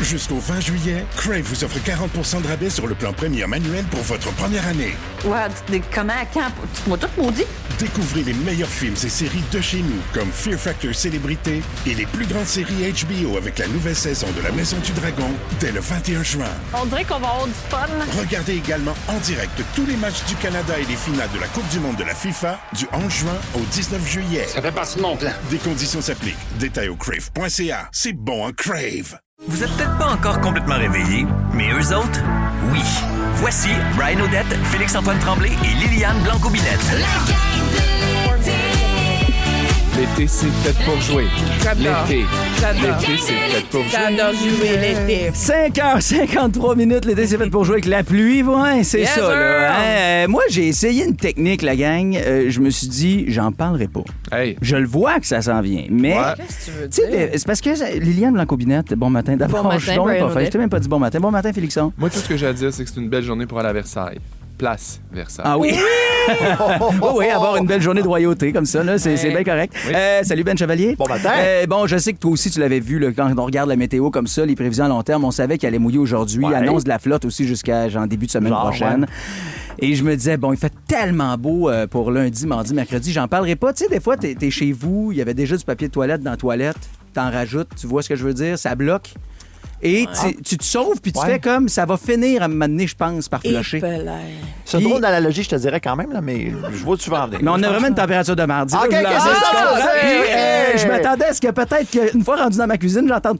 Jusqu'au 20 juillet, Crave vous offre 40% de rabais sur le plan premium annuel pour votre première année. Ouais, comment, quand? Tu m'as tout maudit? Découvrez les meilleurs films et séries de chez nous, comme Fear Factor Célébrité et les plus grandes séries HBO avec la nouvelle saison de La Maison du Dragon dès le 21 juin. On dirait qu'on va avoir du fun. Regardez également en direct tous les matchs du Canada et les finales de la Coupe du monde de la FIFA du 11 juin au 19 juillet. Ça fait partie de mon plan. Des conditions s'appliquent. Détails au crave.ca. C'est bon, hein, Crave! Vous êtes peut-être pas encore complètement réveillés, mais eux autres, oui. Voici Brian Odette, Félix-Antoine Tremblay et Liliane Blanco-Billette. L'été, c'est fait pour jouer. J'adore. L'été, J'adore. c'est fait pour jouer. J'adore jouer l'été. 5h53, l'été c'est fait pour jouer avec la pluie, ouais, c'est Yes, ça. sir. Là, hein. Moi, j'ai essayé une technique, la gang. Je me suis dit, j'en parlerai pas. Hey. Je le vois que ça s'en vient, mais... Ouais. Qu'est-ce que tu veux Tu sais, dire? c'est parce que Liliane Blanco-Binette, bon matin. D'abord, Bon matin, je suis donc Brian pas fait. Je Odette. t'ai même pas dit bon matin. Bon matin, Félixon. Moi, tout ce que j'ai à dire, c'est que c'est une belle journée pour aller à Versailles. Place Versailles. Ah oui. Oui, avoir une belle journée de royauté comme ça, là, c'est bien correct. Oui. Salut Ben Chevalier. Bon matin. Bon, je sais que toi aussi, tu l'avais vu là, quand on regarde la météo comme ça, les prévisions à long terme, on savait qu'elle allait mouiller aujourd'hui. Ouais. Annonce de la flotte aussi jusqu'à début de semaine Genre, prochaine. ouais. Et je me disais, bon, il fait tellement beau pour lundi, mardi, mercredi, j'en parlerai pas. Tu sais, des fois, t'es chez vous, il y avait déjà du papier de toilette dans la toilette, t'en rajoutes, tu vois ce que je veux dire, ça bloque. Et tu te sauves, puis tu Ouais. fais comme, ça va finir à m'amener, je pense, par flusher. C'est une drôle d'analogie, je te dirais quand même, là, mais je vois où tu vas en venir. Mais on a vraiment une température de mardi. Ok, là, ok, vous l'avez, c'est tu ça, comprends? c'est- Puis, je m'attendais à ce que peut-être qu'une fois rendu dans ma cuisine, j'entende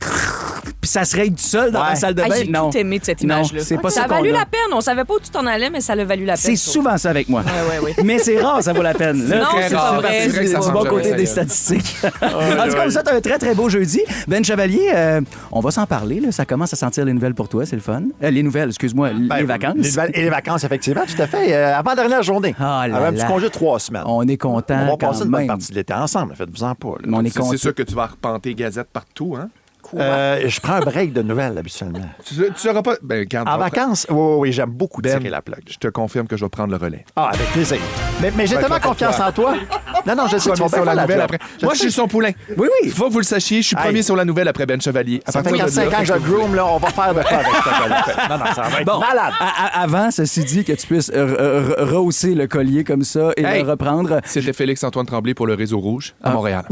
puis ça se règle tout seul dans Ouais. la salle de bain. J'ai non. tout aimé de cette Non, image-là. c'est pas ça ça a qu'on valu a. la peine. On savait pas où tu t'en allais, mais ça a valu la peine. C'est souvent ça avec moi. Ouais. Mais c'est rare, ça vaut la peine. Là, Non, c'est pas parti vrai. C'est vrai que ça du change bon jamais, côté ça, des là. statistiques. En tout cas, vous êtes un très, très beau jeudi. Ben Chevalier, on va s'en parler. Là. Ça commence à sentir les nouvelles pour toi, c'est le fun. Les nouvelles, excuse-moi, les vacances. Et les vacances, effectivement, tout à fait. Avant-dernière journée. Ah là Avant un petit là. congé de 3 semaines. On est content On va quand passer une bonne même. partie de l'été ensemble. Faites-vous-en pas. là. Mais on est C'est content. sûr que tu vas arpenter Gazette partout, hein? Je prends un break de nouvelles, habituellement. Tu sauras pas... Ben, regarde, En on va- vacances, oui, j'aime beaucoup Ben, tirer la plug. Je te confirme que je vais prendre le relais. Ah, avec plaisir. Mais j'ai Ouais, tellement toi, confiance toi. en toi. Non, je sais, Tu vas tu vas sur bien la faire la nouvelle job. après. Moi, je suis son poulain. Oui, oui. Faut que vous le sachiez, je suis Hey. premier sur la nouvelle après Ben Chevalier. À Ça fait partir de 45 là, ans que je le groom, là, on va faire de quoi avec ça. Non, ça va être Bon, malade. avant, ceci dit, que tu puisses rehausser le collier comme ça et Hey. le reprendre. C'était Félix-Antoine Tremblay pour le Réseau Rouge à Montréal.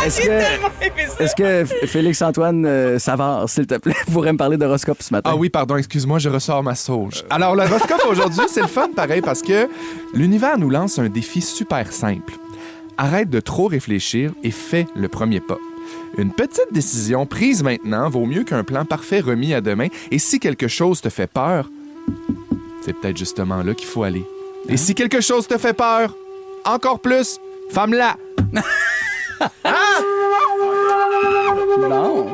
Est-ce que Félix-Antoine Savard, s'il te plaît, pourrait me parler d'horoscope ce matin? Ah oui, pardon, excuse-moi, je ressors ma sauge. Alors, l'horoscope aujourd'hui, c'est le fun pareil parce que l'univers nous lance un défi super simple. Arrête de trop réfléchir et fais le premier pas. Une petite décision prise maintenant vaut mieux qu'un plan parfait remis à demain. Et si quelque chose te fait peur, c'est peut-être justement là qu'il faut aller. Et si quelque chose te fait peur, encore plus, femme-la. Bon,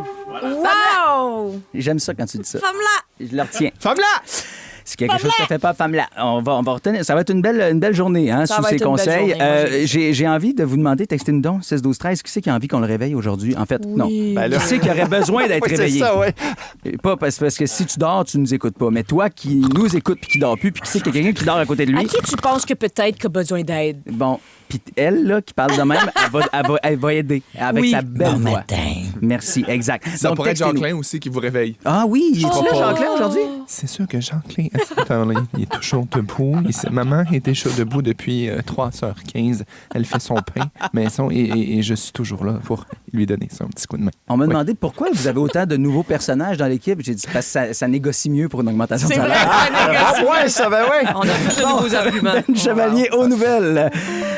Wow! j'aime ça quand tu dis ça. Femme-là! Je le retiens. Femme-la! Si quelque chose ne te fait pas, femme-là. On va retenir. Ça va être une belle journée, hein, Ça sous va ces être une belle conseils. journée, moi, J'ai envie de vous demander, textez nous donc, 6-12-13, qui c'est qui a envie qu'on le réveille aujourd'hui? En fait, non. Ben là- Qui c'est qui aurait besoin d'être Oui, c'est réveillé? ça, oui. Et pas parce que si tu dors, tu nous écoutes pas. Mais toi qui nous écoutes puis qui dors plus, puis qui sait qu'il y a quelqu'un qui dort à côté de À lui. qui tu penses que peut-être qu'il a besoin d'aide? Bon, puis elle, là, qui parle de même, elle va aider avec Oui. sa belle Bon voix. matin. Merci, exact. Ça Donc, pourrait être textez-nous. Jean-Clain aussi qui vous réveille. Ah oui, il est là, pas. Jean-Clain, aujourd'hui? C'est sûr que Jean-Clain, il est toujours debout. Maman est déjà debout depuis 3h15. Elle fait son pain maison et je suis toujours là pour lui donner son petit coup de main. On m'a Oui. demandé pourquoi vous avez autant de nouveaux personnages dans l'équipe. J'ai dit parce que ça négocie mieux pour une augmentation de C'est vrai, salaire. ça négocie. Ouais, ça va, oui. On a plus de nouveaux arguments. Ben Chevalier aux nouvelles.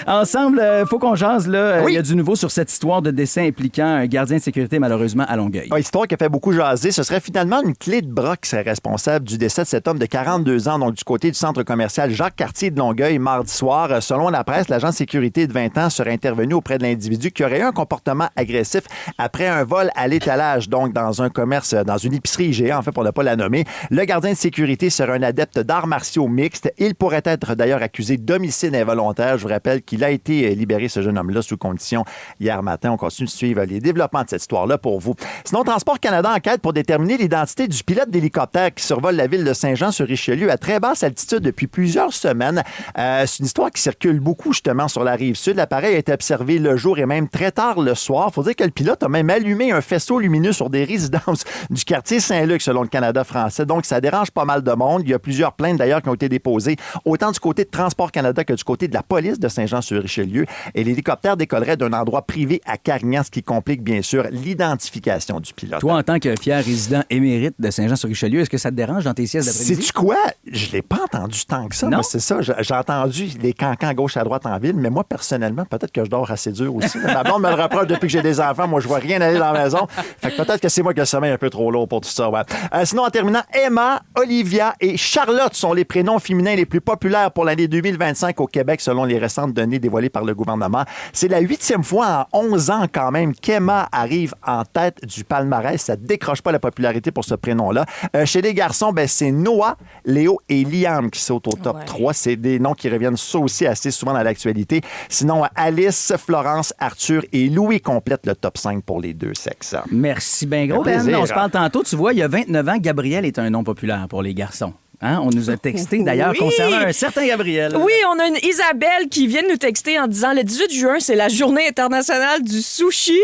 Ensemble, faut qu'on jase. Là. Oui. Il y a du nouveau sur cette histoire de décès impliquant un gardien de sécurité, malheureusement, à Longueuil. Ah, histoire qui a fait beaucoup jaser. Ce serait finalement une clé de bras qui serait responsable du décès de cet homme de 42 ans, donc du côté du centre commercial Jacques-Cartier de Longueuil, mardi soir. Selon la presse, l'agent de sécurité de 20 ans serait intervenu auprès de l'individu qui aurait eu un comportement agressif après un vol à l'étalage, donc dans un commerce, dans une épicerie IGA, en fait, pour ne pas la nommer. Le gardien de sécurité serait un adepte d'arts martiaux mixtes. Il pourrait être d'ailleurs accusé d'homicide involontaire. Je vous rappelle qu'il a été libéré, ce jeune homme-là, sous condition hier matin. On continue de suivre les développements de cette histoire-là pour vous. Sinon, Transport Canada enquête pour déterminer l'identité du pilote d'hélicoptère qui survole la ville de Saint-Jean-sur-Richelieu à très basse altitude depuis plusieurs semaines. C'est une histoire qui circule beaucoup, justement, sur la rive sud. L'appareil a été observé le jour et même très tard le soir. Il faut dire dire que le pilote a même allumé un faisceau lumineux sur des résidences du quartier Saint-Luc, selon le Canada français. Donc, ça dérange pas mal de monde. Il y a plusieurs plaintes, d'ailleurs, qui ont été déposées, autant du côté de Transport Canada que du côté de la police de Saint-Jean-sur-Richelieu. Et l'hélicoptère décollerait d'un endroit privé à Carignan, ce qui complique, bien sûr, l'identification du pilote. Toi, en tant que fier résident émérite de Saint-Jean-sur-Richelieu, est-ce que ça te dérange dans tes siestes d'après-midi? Sais-tu quoi? Je l'ai pas entendu tant que ça. Non? Moi, c'est ça. J'ai entendu les cancans gauche à droite en ville, mais moi, personnellement, peut-être que je dors assez dur aussi. Ma blonde me le reproche depuis que j'ai des enfants. Moi, je vois rien aller dans la maison. Fait que peut-être que c'est moi qui ai le sommeil un peu trop lourd pour tout ça. Ouais. Sinon, en terminant, Emma, Olivia et Charlotte sont les prénoms féminins les plus populaires pour l'année 2025 au Québec, selon les récentes données dévoilées par le gouvernement. C'est la 8e fois en 11 ans, quand même, qu'Emma arrive en tête du palmarès. Ça décroche pas la popularité pour ce prénom-là. Chez les garçons, c'est Noah, Léo et Liam qui sautent au top 3. C'est des noms qui reviennent ça aussi assez souvent dans l'actualité. Sinon, Alice, Florence, Arthur et Louis complètent le top 5 pour les deux sexes. Merci bien gros, Ben. On se parle tantôt. Tu vois, il y a 29 ans, Gabriel est un nom populaire pour les garçons. Hein? On nous a texté d'ailleurs Oui. concernant un certain Gabriel. Oui, on a une Isabelle qui vient de nous texter en disant le 18 juin, c'est la journée internationale du sushi.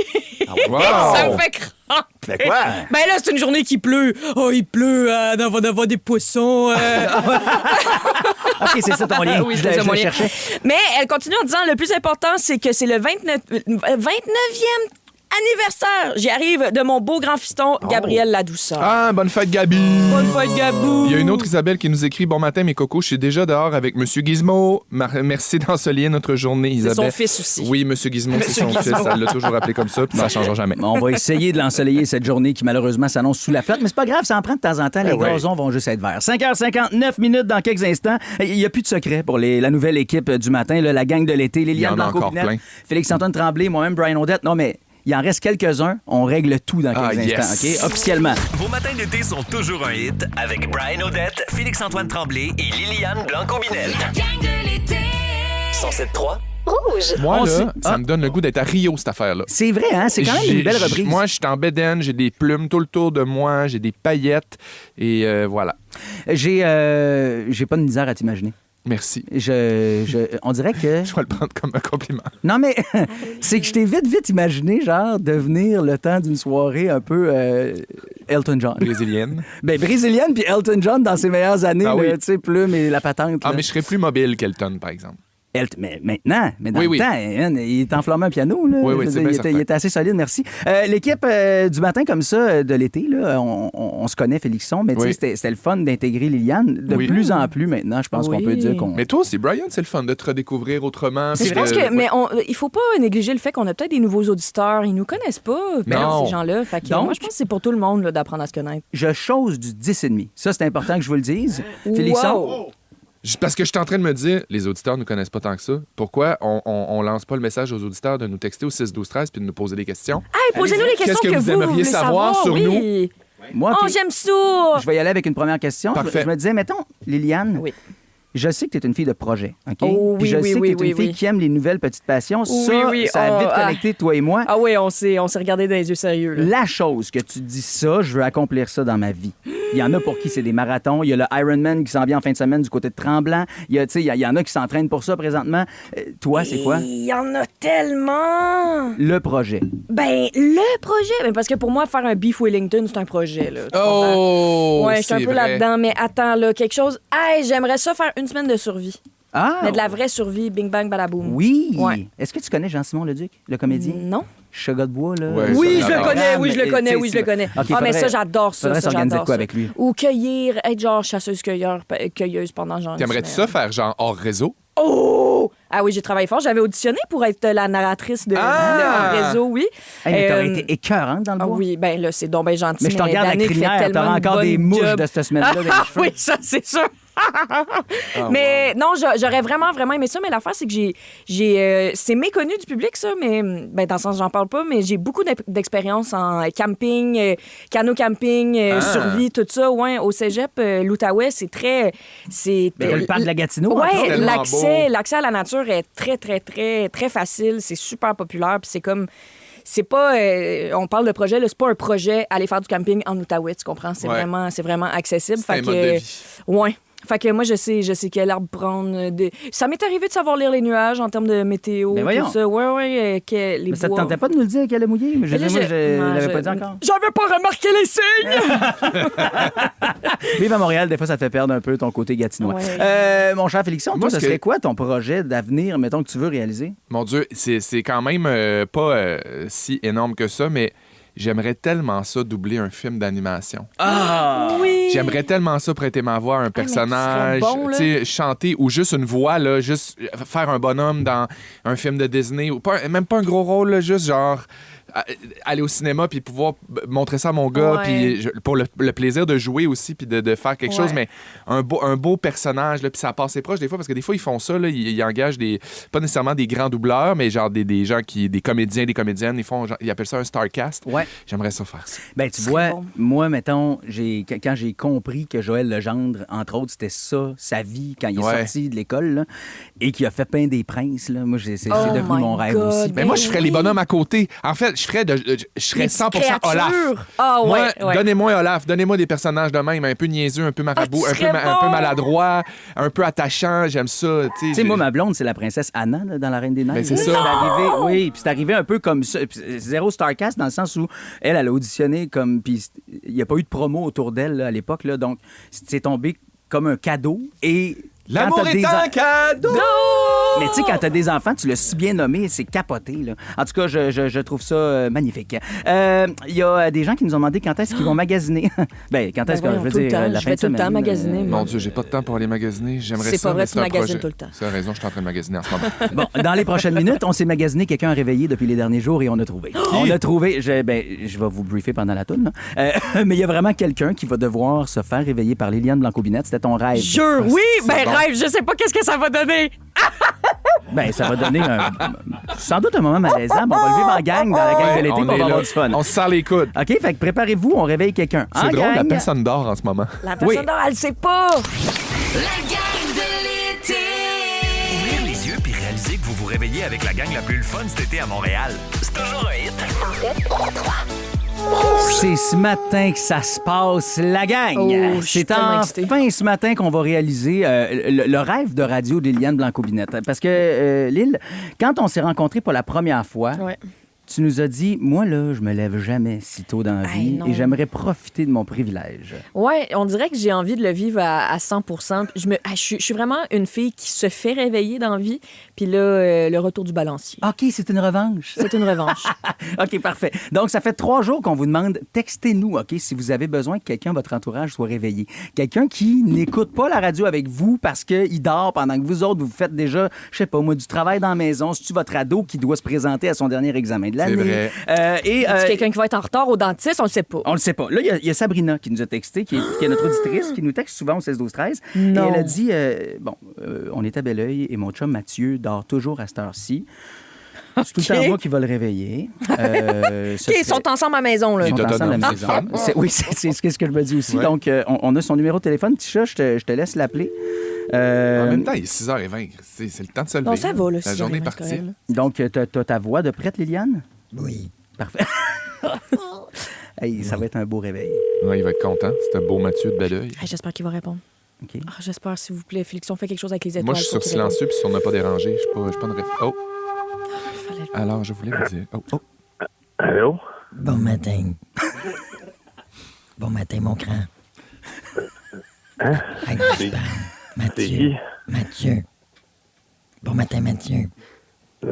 Wow! Ça me fait cramper. Mais quoi? Ben là, c'est une journée qui pleut. Oh, il pleut, on va avoir des poissons. OK, c'est ça ton lien. Oui, je c'est ça le mon lien. cherchais. Mais elle continue en disant le plus important, c'est que c'est le 29e anniversaire. J'y arrive de mon beau grand fiston, Gabriel Ladouceur. Ah, bonne fête, Gabi! Bonne fête, Gabou! Il y a une autre Isabelle qui nous écrit « Bon matin, mes cocos, je suis déjà dehors avec Monsieur Gizmo. Merci d'ensoleiller notre journée, Isabelle. » C'est son fils aussi. Oui, Monsieur Gizmo, c'est son fils. Elle l'a toujours appelé comme ça, puis ça ne changera jamais. On va essayer de l'ensoleiller cette journée qui malheureusement s'annonce sous la flotte, mais c'est pas grave, ça en prend de temps en temps. Les gazons vont juste être verts. 5h59 dans quelques instants. Il n'y a plus de secret pour la nouvelle équipe du matin, là, la gang de l'été. Liliane Il y en a encore Blanco-Pinette, plein. Félix-Antoine Tremblay, moi-même, Brian Odette. Non, mais il en reste quelques-uns. On règle tout dans quelques instants, OK? Officiellement. Vos matins d'été sont toujours un hit avec Brian Odette, Félix-Antoine Tremblay et Liliane Blanco-Binette. La gang de l'été. 107.3. Rouge. Moi, On là, sait- ça me donne le goût d'être à Rio, cette affaire-là. C'est vrai, hein? C'est quand même une belle reprise. Moi, je suis en bédaine, j'ai des plumes tout le tour de moi, j'ai des paillettes, et voilà. J'ai pas de misère à t'imaginer. Merci. On dirait que... Je vais le prendre comme un compliment. Non, mais c'est que je t'ai vite imaginé, genre, devenir le temps d'une soirée un peu Elton John. Brésilienne. Ben, brésilienne, puis Elton John dans ses meilleures années, Ah là, oui. tu sais, plume et la patente. Ah, là. mais je serais plus mobile qu'Elton, par exemple. Mais maintenant, mais dans Oui, le oui. temps, hein, il est enflammé un piano. Là. Oui, oui, Je veux c'est dire, bien certain. il était assez solide, merci. L'équipe du matin comme ça, de l'été, là, on se connaît, Félixon, mais tu sais, Oui. c'était le fun d'intégrer Liliane. De Oui. plus en plus maintenant, je pense Oui. qu'on peut dire qu'on... Mais toi aussi, Brian, c'est le fun de te redécouvrir autrement. Je pense que, mais il faut pas négliger le fait qu'on a peut-être des nouveaux auditeurs. Ils nous connaissent pas, Non. ces gens-là. Fait que, Donc- moi, je pense que c'est pour tout le monde là, d'apprendre à se connaître. Je chose du 10,5. Ça, c'est important que je vous le dise. Félixon, Wow. Parce que je suis en train de me dire, les auditeurs ne nous connaissent pas tant que ça. Pourquoi on lance pas le message aux auditeurs de nous texter au 6-12-13 puis de nous poser des questions? Hey, posez-nous les questions Qu'est-ce que vous aimeriez voulez savoir sur oui. nous? moi, Oh, puis- j'aime ça! je vais y aller avec une première question. Parfait. Je me disais, mettons, Liliane, Oui. je sais que tu es une fille de projet, OK? Oh, Puis oui, je oui, sais oui, que tu es une oui, fille oui. qui aime les nouvelles petites passions. Oui, Ça a vite ah. connecté, toi et moi. Ah oui, on s'est regardé dans les yeux sérieux. Là. La chose que tu dis ça, je veux accomplir ça dans ma vie. Il y en a pour qui c'est des marathons. Il y a le Ironman qui s'en vient en fin de semaine du côté de Tremblant. Il y en a qui s'entraînent pour ça présentement. Toi, c'est quoi? Il y en a tellement! Le projet. Ben, le projet! Ben, parce que pour moi, faire un beef Wellington, c'est un projet. Là, tu comprends? Oh! Ouais, je suis un c'est peu vrai. là-dedans, mais attends, là, quelque chose. Hey, j'aimerais ça faire une semaine de survie. Ah! Mais de la vraie survie, bing bang badaboum. Oui! Ouais. Est-ce que tu connais Jean-Simon Leduc, le comédien? Non? Chaga de bois, là. Ouais, Oui, ça, je le j'adore. connais, oui, je le Mais, connais, tu sais, oui, je le connais. OK, Ah, mais faudrait- ça, j'adore ça. faudrait Ça, s'organiser de j'adore quoi ça. avec lui? Ou cueillir, être genre cueilleuse pendant genre. une T'aimerais-tu ça semaine. faire genre hors réseau? Oh! Ah oui, j'ai travaillé fort. J'avais auditionné pour être la narratrice de Hors réseau, oui. Hey, mais t'aurais Euh, été écœurante dans le Ah bois. oui, ben là, c'est donc bien gentil. Mais je te regarde la Danick fait crinière, tellement t'auras une encore bonne des mouches job. de cette semaine-là dans les Ah cheveux. oui, ça, c'est sûr. Mais non, j'aurais vraiment aimé ça, mais l'affaire, c'est que c'est méconnu du public, ça, mais ben, dans le sens, j'en parle pas, mais j'ai beaucoup d'expérience en camping, canot-camping, survie, tout ça. Ouais, au cégep, l'Outaouais, c'est très... Ben, le parc de la Gatineau, entre Ouais, autres. tellement l'accès à la nature est très, très, très, très facile. C'est super populaire, puis c'est comme... C'est pas... on parle de projet, là, c'est pas un projet aller faire du camping en Outaouais, tu comprends? C'est Ouais. vraiment accessible. C'est un Fait mode que, de vie. ouais. Fait que moi, je sais quel arbre prendre. Ça m'est arrivé de savoir lire les nuages en termes de météo, Mais voyons. tout ça. Ouais, que les Mais ça te bois. tentait pas de nous le dire qu'elle est mouillée? Mais je Mais là, moi, je l'avais pas dit encore. J'avais pas remarqué les signes! Vive à Montréal, des fois, ça te fait perdre un peu ton côté gatinois. Ouais. Mon cher Félixon, toi, Moi, ce ce que- serait quoi ton projet d'avenir, mettons, que tu veux réaliser? Mon Dieu, c'est quand même pas si énorme que ça, mais j'aimerais tellement ça doubler un film d'animation. Oui! J'aimerais tellement ça prêter ma voix à un personnage, tu serais bon, là. tu sais, chanter ou juste une voix, là, juste faire un bonhomme dans un film de Disney, ou pas, même pas un gros rôle, là, juste genre aller au cinéma puis pouvoir montrer ça à mon gars, Ouais. puis pour le plaisir de jouer aussi puis de faire quelque chose, mais un beau personnage, là, puis ça passe proche des fois, parce que des fois, ils font ça, là, ils engagent pas nécessairement des grands doubleurs, mais genre des gens des comédiens, des comédiennes, ils appellent ça un starcast. Ouais. J'aimerais ça faire ça. Ben, tu serait vois, bon. moi, mettons, quand j'ai compris que Joël Legendre, entre autres, c'était ça, sa vie, quand il est Ouais. sorti de l'école, là, et qu'il a fait Pain des Princes, là, moi, c'est Oh devenu my mon rêve God. aussi. Mais Ben moi, je ferais oui. les bonhommes à côté. En fait, je serais Les 100% petites Olaf. créatures. Ah, ouais, Moi, ouais. donnez-moi Olaf, donnez-moi des personnages de même, un peu niaiseux, un peu marabout, Ah, un tu peu, serais un peu bon. maladroit, un peu attachant. J'aime ça. Tu sais, moi, ma blonde, c'est la princesse Anna là, dans La Reine des Neiges. Ben, c'est Là, ça. arrivé, oui, puis c'est arrivé un peu comme ça. Puis zéro Starcast dans le sens où elle a auditionné comme. Puis il n'y a pas eu de promo autour d'elle là, à l'époque. Là, donc, c'est tombé comme un cadeau. Et. quand L'amour t'as est des un cadeau! Mais tu sais, quand t'as des enfants, tu l'as si bien nommé, c'est capoté. Là. En tout cas, je trouve ça magnifique. Il y a des gens qui nous ont demandé quand est-ce qu'ils vont magasiner. Ben, quand est-ce que voyons, je veux tout le dire temps. la Je fin vais de tout le temps semaine, magasiner, moi. Mon Dieu, j'ai pas de temps pour aller magasiner. J'aimerais C'est ça. pas vrai, mais tu un magasines projet. tout le temps. Tu as raison, je suis en train de magasiner en ce moment. Bon, dans les prochaines minutes, on s'est magasiné quelqu'un a réveillé depuis les derniers jours et on a trouvé. On a trouvé, je vais vous briefer pendant la toune, là. Mais il y a vraiment quelqu'un qui va devoir se faire réveiller par Liliane Blanco-Binette. C'était ton rêve. Jure, oui! Ben, bon. rêve, je sais pas qu'est-ce que ça va donner. Ben, ça va donner sans doute un moment malaisant. Mais on va le vivre en gang dans la gang de l'été, on puis on est va là. avoir du fun. On se serre les coudes. OK, fait que préparez-vous, on réveille quelqu'un. C'est En drôle, la gang. personne dort en ce moment. La personne, non, elle sait pas. La gang de l'été. Ouvrir les yeux puis réaliser que vous vous réveillez avec la gang la plus le fun cet été à Montréal. C'est toujours un hit. C'est ce matin que ça se passe, la gang. Oh, je suis C'est tellement excitée. enfin ce matin qu'on va réaliser le rêve de radio d'Éliane Blanco-Binette. Parce que, Lille, quand on s'est rencontrés pour la première fois, Ouais. tu nous as dit, moi, là, je me lève jamais si tôt dans la vie non. et j'aimerais profiter de mon privilège. Ouais, on dirait que j'ai envie de le vivre à 100%. Je suis vraiment une fille qui se fait réveiller dans la vie. Puis là, le retour du balancier. OK, c'est une revanche. C'est une revanche. OK, parfait. Donc, ça fait 3 jours qu'on vous demande, textez-nous, OK, si vous avez besoin que quelqu'un de votre entourage soit réveillé. Quelqu'un qui n'écoute pas la radio avec vous parce qu'il dort pendant que vous autres, vous faites déjà, je sais pas, moi, du travail dans la maison. C'est-tu votre ado qui doit se présenter à son dernier examen de l'année? vrai. C'est quelqu'un qui va être en retard au dentiste, on le sait pas. On le sait pas. Là, il y a Sabrina qui nous a texté, qui est notre auditrice, qui nous texte souvent au 16-12-13. Non. Et elle a dit, on est à Belleuil et mon chum Mathieu dort toujours à cette heure-ci. C'est tout le temps moi qui va le réveiller. OK, ils sont ensemble à la maison, là. Ils sont Il ensemble à la t'autonome. maison. Oui, c'est ce que je me dis aussi. Ouais. Donc, on a son numéro de téléphone. Tisha, je te laisse l'appeler. En même temps, il est 6h20. C'est le temps de se lever. Non, ça va, là. La journée est partie. Donc, t'as ta voix de prête, Liliane? Oui. Parfait. Hey, ça va être un beau réveil. Ouais, il va être content. C'est un beau Mathieu de Belleuil. J'espère qu'il va répondre. OK. Ah, j'espère, s'il vous plaît. Félix, on fait quelque chose avec les étoiles. Moi, je suis sur pour qu'il réponde. silencieux, puis si on n'a pas dérangé, je suis pas une Oh, Fallait le- alors, je voulais vous dire... Oh. Allô? Bon matin. Bon matin, mon grand. Hey, C'est- Gaspard. C'est Mathieu. qui? Mathieu. Bon matin, Mathieu. Je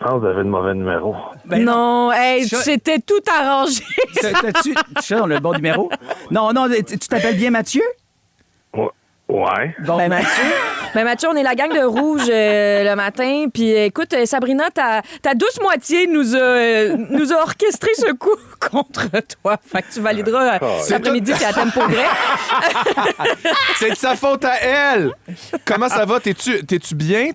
pense que vous avez le mauvais numéro. Ben non, hey, Ça- c'était tout arrangé. T'as-tu... Tisha, on a le bon numéro? Non, tu t'appelles bien Mathieu? Ouais. Bon, Ben, Mathieu, on est la gang de Rouge le matin. Puis écoute, Sabrina, ta douce moitié nous a orchestré ce coup contre toi. Fait que tu valideras cet après-midi si elle t'aime pour vrai. C'est de sa faute à elle! Comment ça va? T'es-tu bien?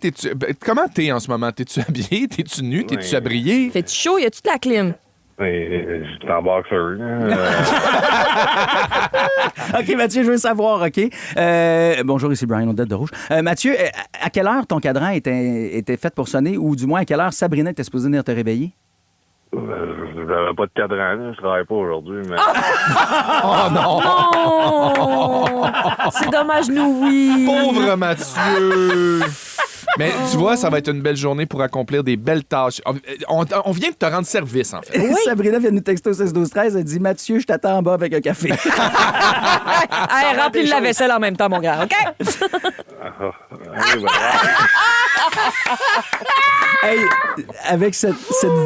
Comment t'es en ce moment? T'es-tu habillé? T'es-tu nu? T'es-tu Oui. abrié? Fais-tu chaud? Y a-tu de la clim? Je suis en boxeur. OK, Mathieu, je veux savoir, OK? Bonjour, ici Brian Odette de Rouge. Mathieu, à quelle heure ton cadran était fait pour sonner ou du moins à quelle heure Sabrina était supposée venir te réveiller? J'avais pas de cadran, là. Je travaille pas aujourd'hui, mais... Oh non! Non! C'est dommage, nous, oui. Pauvre Mathieu! Mais tu vois, ça va être une belle journée pour accomplir des belles tâches. On vient de te rendre service, en fait. Oui. Sabrina vient de nous texter au 16-12-13. Elle dit Mathieu, je t'attends en bas avec un café. Hey, remplis de la vaisselle en même temps, mon gars, OK? Hey, avec cette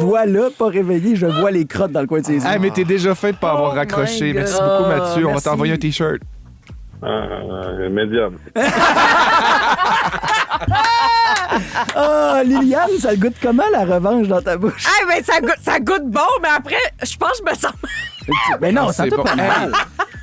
voix-là, pas réveillée, je vois les crottes dans le coin de ses yeux. Ah, mais t'es déjà fait de pas avoir raccroché. my God. Merci beaucoup, Mathieu. On va merci. t'envoyer un T-shirt. Médium. Oh, Liliane, ça goûte comment la revanche dans ta bouche? Hey, ben, ça goûte bon, mais après, je pense que je me sens... Mais non, Ah, ça c'est te bon. pas mal.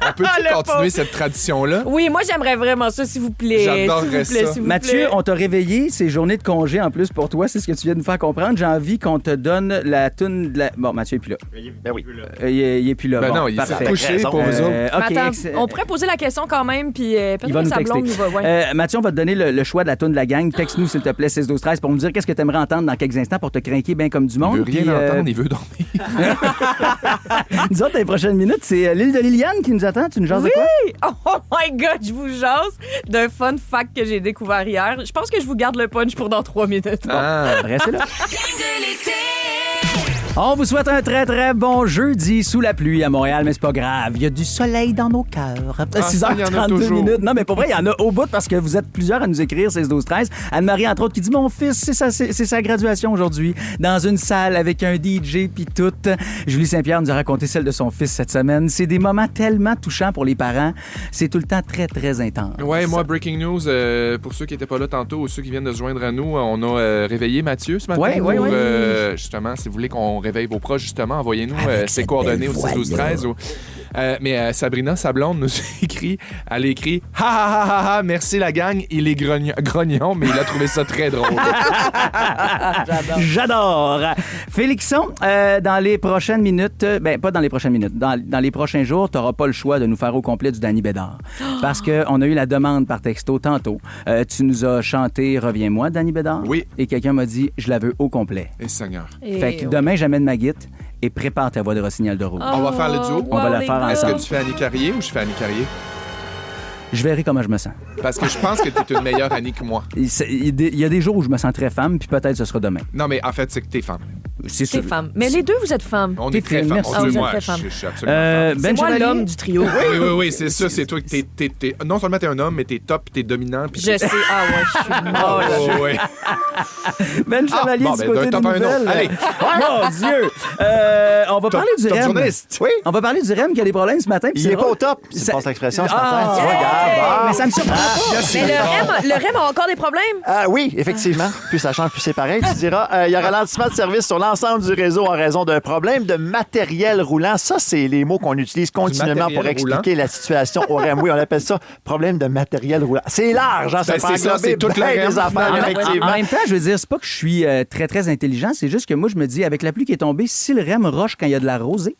On peut-tu Le continuer pauvre. cette tradition-là? Oui, moi, j'aimerais vraiment ça, s'il vous plaît. J'adorerais S'il vous plaît, ça. s'il vous Mathieu, plaît. on t'a réveillé, c'est journée de congé en plus pour toi, c'est ce que tu viens de nous faire comprendre. J'ai envie qu'on te donne la toune de la... Bon, Mathieu est plus là. Ben oui. Il est plus là. Ben Bon, non, il s'est parfait. couché Raison. pour vous autres. OK, Mais attends, excellent. on pourrait poser la question quand même, puis peut-être Il va que nous sa texter. blonde, il va... Ouais. Mathieu, on va te donner le choix de la toune de la gang. Texte-nous, s'il te plaît, 6-12-13 pour nous dire qu'est-ce que tu aimerais entendre dans quelques instants pour te craquer bien comme du Il monde. veut rien Puis, entendre, il veut dormir. Nous autres, les prochaines minutes, c'est l'île de Liliane qui nous attend. Tu nous jases de quoi? Oh my God, je vous jase d'un fun fact que j'ai découvert hier. Je pense que je vous garde le punch pour dans 3 minutes. Ah, Restez là. On vous souhaite un très, très bon jeudi sous la pluie à Montréal, mais c'est pas grave. Il y a du soleil dans nos cœurs. ça, il y en a 6h32 toujours. minutes. Non, mais pour vrai, il y en a au bout parce que vous êtes plusieurs à nous écrire 16-12-13. Anne-Marie, entre autres, qui dit Mon fils, c'est sa graduation aujourd'hui, dans une salle avec un DJ puis tout. Julie Saint-Pierre nous a raconté celle de son fils cette semaine. C'est des moments tellement touchants pour les parents. C'est tout le temps très, très intense. ouais, moi, breaking news, pour ceux qui n'étaient pas là tantôt ou ceux qui viennent de se joindre à nous, on a réveillé Mathieu ce matin. Ouais, ouais, pour, ouais. justement, si vous voulez qu'on réveille vos proches, justement, envoyez-nous Avec ses cette coordonnées belle au voix-là. 6-12-13. Mais Sabrina, sa blonde, nous a écrit, elle a écrit « Ha ha ha ha ha, merci la gang, il est grognon, mais il a trouvé ça très drôle. » J'adore. Félixon, dans les prochaines minutes, pas dans les prochaines minutes, dans les prochains jours, tu n'auras pas le choix de nous faire au complet du Danny Bédard. Parce qu'on a eu la demande par texto tantôt. Tu nous as chanté Reviens-moi, Danny Bédard. Oui. Et quelqu'un m'a dit Je la veux au complet. Et Seigneur. Fait que demain, j'amène ma guitare et prépare ta voix de Rossignol de Rouge. On va faire le duo. On va la faire Est-ce ensemble. que tu fais Annie Carrier ou je fais Annie Carrier? Je verrai comment je me sens. Parce que je pense que tu es une meilleure Annie que moi. Il y a des jours où je me sens très femme, puis peut-être ce sera demain. Non, mais en fait, c'est que t'es femme. C'est T'es sûr. femme. Mais les deux, vous êtes femmes. On T'es est très fine, femme. merci. Ah, vous êtes moi, très femme. je suis absolument femme. Ben C'est moi Chevalier? l'homme du trio. Oui, c'est ça. C'est toi que t'es non seulement t'es un homme, mais t'es top, t'es dominant. Puis Je sais. Ah ouais, je suis molle. Oh, ouais. Ben Chevalier bon, du ben, côté d'un des top à un autre. nouvelles. Allez. Mon Dieu! On va parler du top REM. journaliste. Oui. On va parler du REM qui a des problèmes ce matin. puis Il c'est n'est pas drôle. au top. Si Ça- tu passes l'expression ce Ah, matin. Tu vois, ouais. regarde. Mais ça me surprend pas. Mais le REM a encore des problèmes? Oui, effectivement. Plus ça change, plus c'est pareil. Tu diras, il y a ralentissement de service sur l'ensemble du réseau en raison d'un problème de matériel roulant. Ça, c'est les mots qu'on utilise continuellement pour matériel expliquer la situation au REM. Oui, on appelle ça problème de matériel roulant. C'est large, hein, ça Ben, peut c'est ça, englober c'est toute bien la REM, des affaires, finalement. effectivement. En même temps, je veux dire, c'est pas que je suis très, très intelligent, c'est juste que moi, je me dis, avec la pluie qui est tombée, si le REM roche quand il y a de la rosée,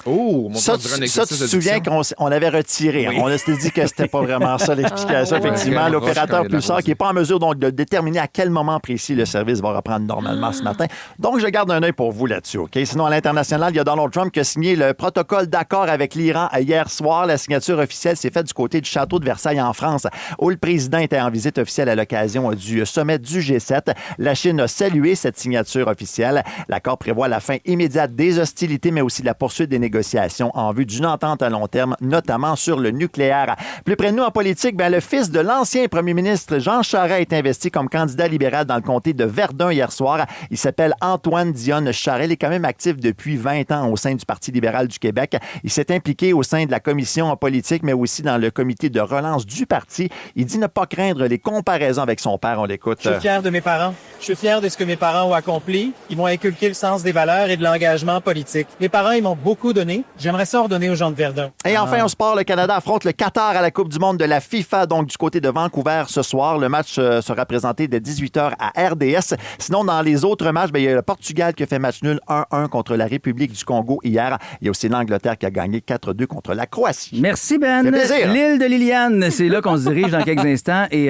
Oh, mon Ça, Dieu, on dirait un tu te exercice souviens d'addiction. qu'on avait retiré. Oui. On s'était dit que c'était pas vraiment ça l'explication. Ah, ouais. Effectivement, Ouais, l'opérateur roche quand il y a de la pulsar qui n'est pas en mesure donc, de déterminer à quel moment précis le service va reprendre normalement ce matin. Donc, je garde un œil pour vous là-dessus. OK? Sinon, à l'international, il y a Donald Trump qui a signé le protocole d'accord avec l'Iran hier soir. La signature officielle s'est faite du côté du château de Versailles en France, où le président était en visite officielle à l'occasion du sommet du G7. La Chine a salué cette signature officielle. L'accord prévoit la fin immédiate des hostilités, mais aussi la poursuite des négociations en vue d'une entente à long terme, notamment sur le nucléaire. Plus près de nous en politique, le fils de l'ancien premier ministre Jean Charest est investi comme candidat libéral dans le comté de Verdun hier soir. Il s'appelle Antoine Dionne Charest. Il est quand même actif depuis 20 ans au sein du Parti libéral du Québec. Il s'est impliqué au sein de la commission en politique, mais aussi dans le comité de relance du parti. Il dit ne pas craindre les comparaisons avec son père. On l'écoute. Je suis fier de mes parents. Je suis fier de ce que mes parents ont accompli. Ils m'ont inculqué le sens des valeurs et de l'engagement politique. Mes parents, ils m'ont beaucoup donné. J'aimerais ça redonner aux gens de Verdun. Et enfin, au sport, le Canada affronte le Qatar à la Coupe du monde de la FIFA, donc du côté de Vancouver ce soir. Le match sera présenté dès 18h à RDS. Sinon, dans les autres matchs, il y a le Portugal qui a fait match nul 1-1 contre la République du Congo hier. Il y a aussi l'Angleterre qui a gagné 4-2 contre la Croatie. merci Ben. Ça fait plaisir. L'île de Liliane, c'est là qu'on se dirige dans quelques instants et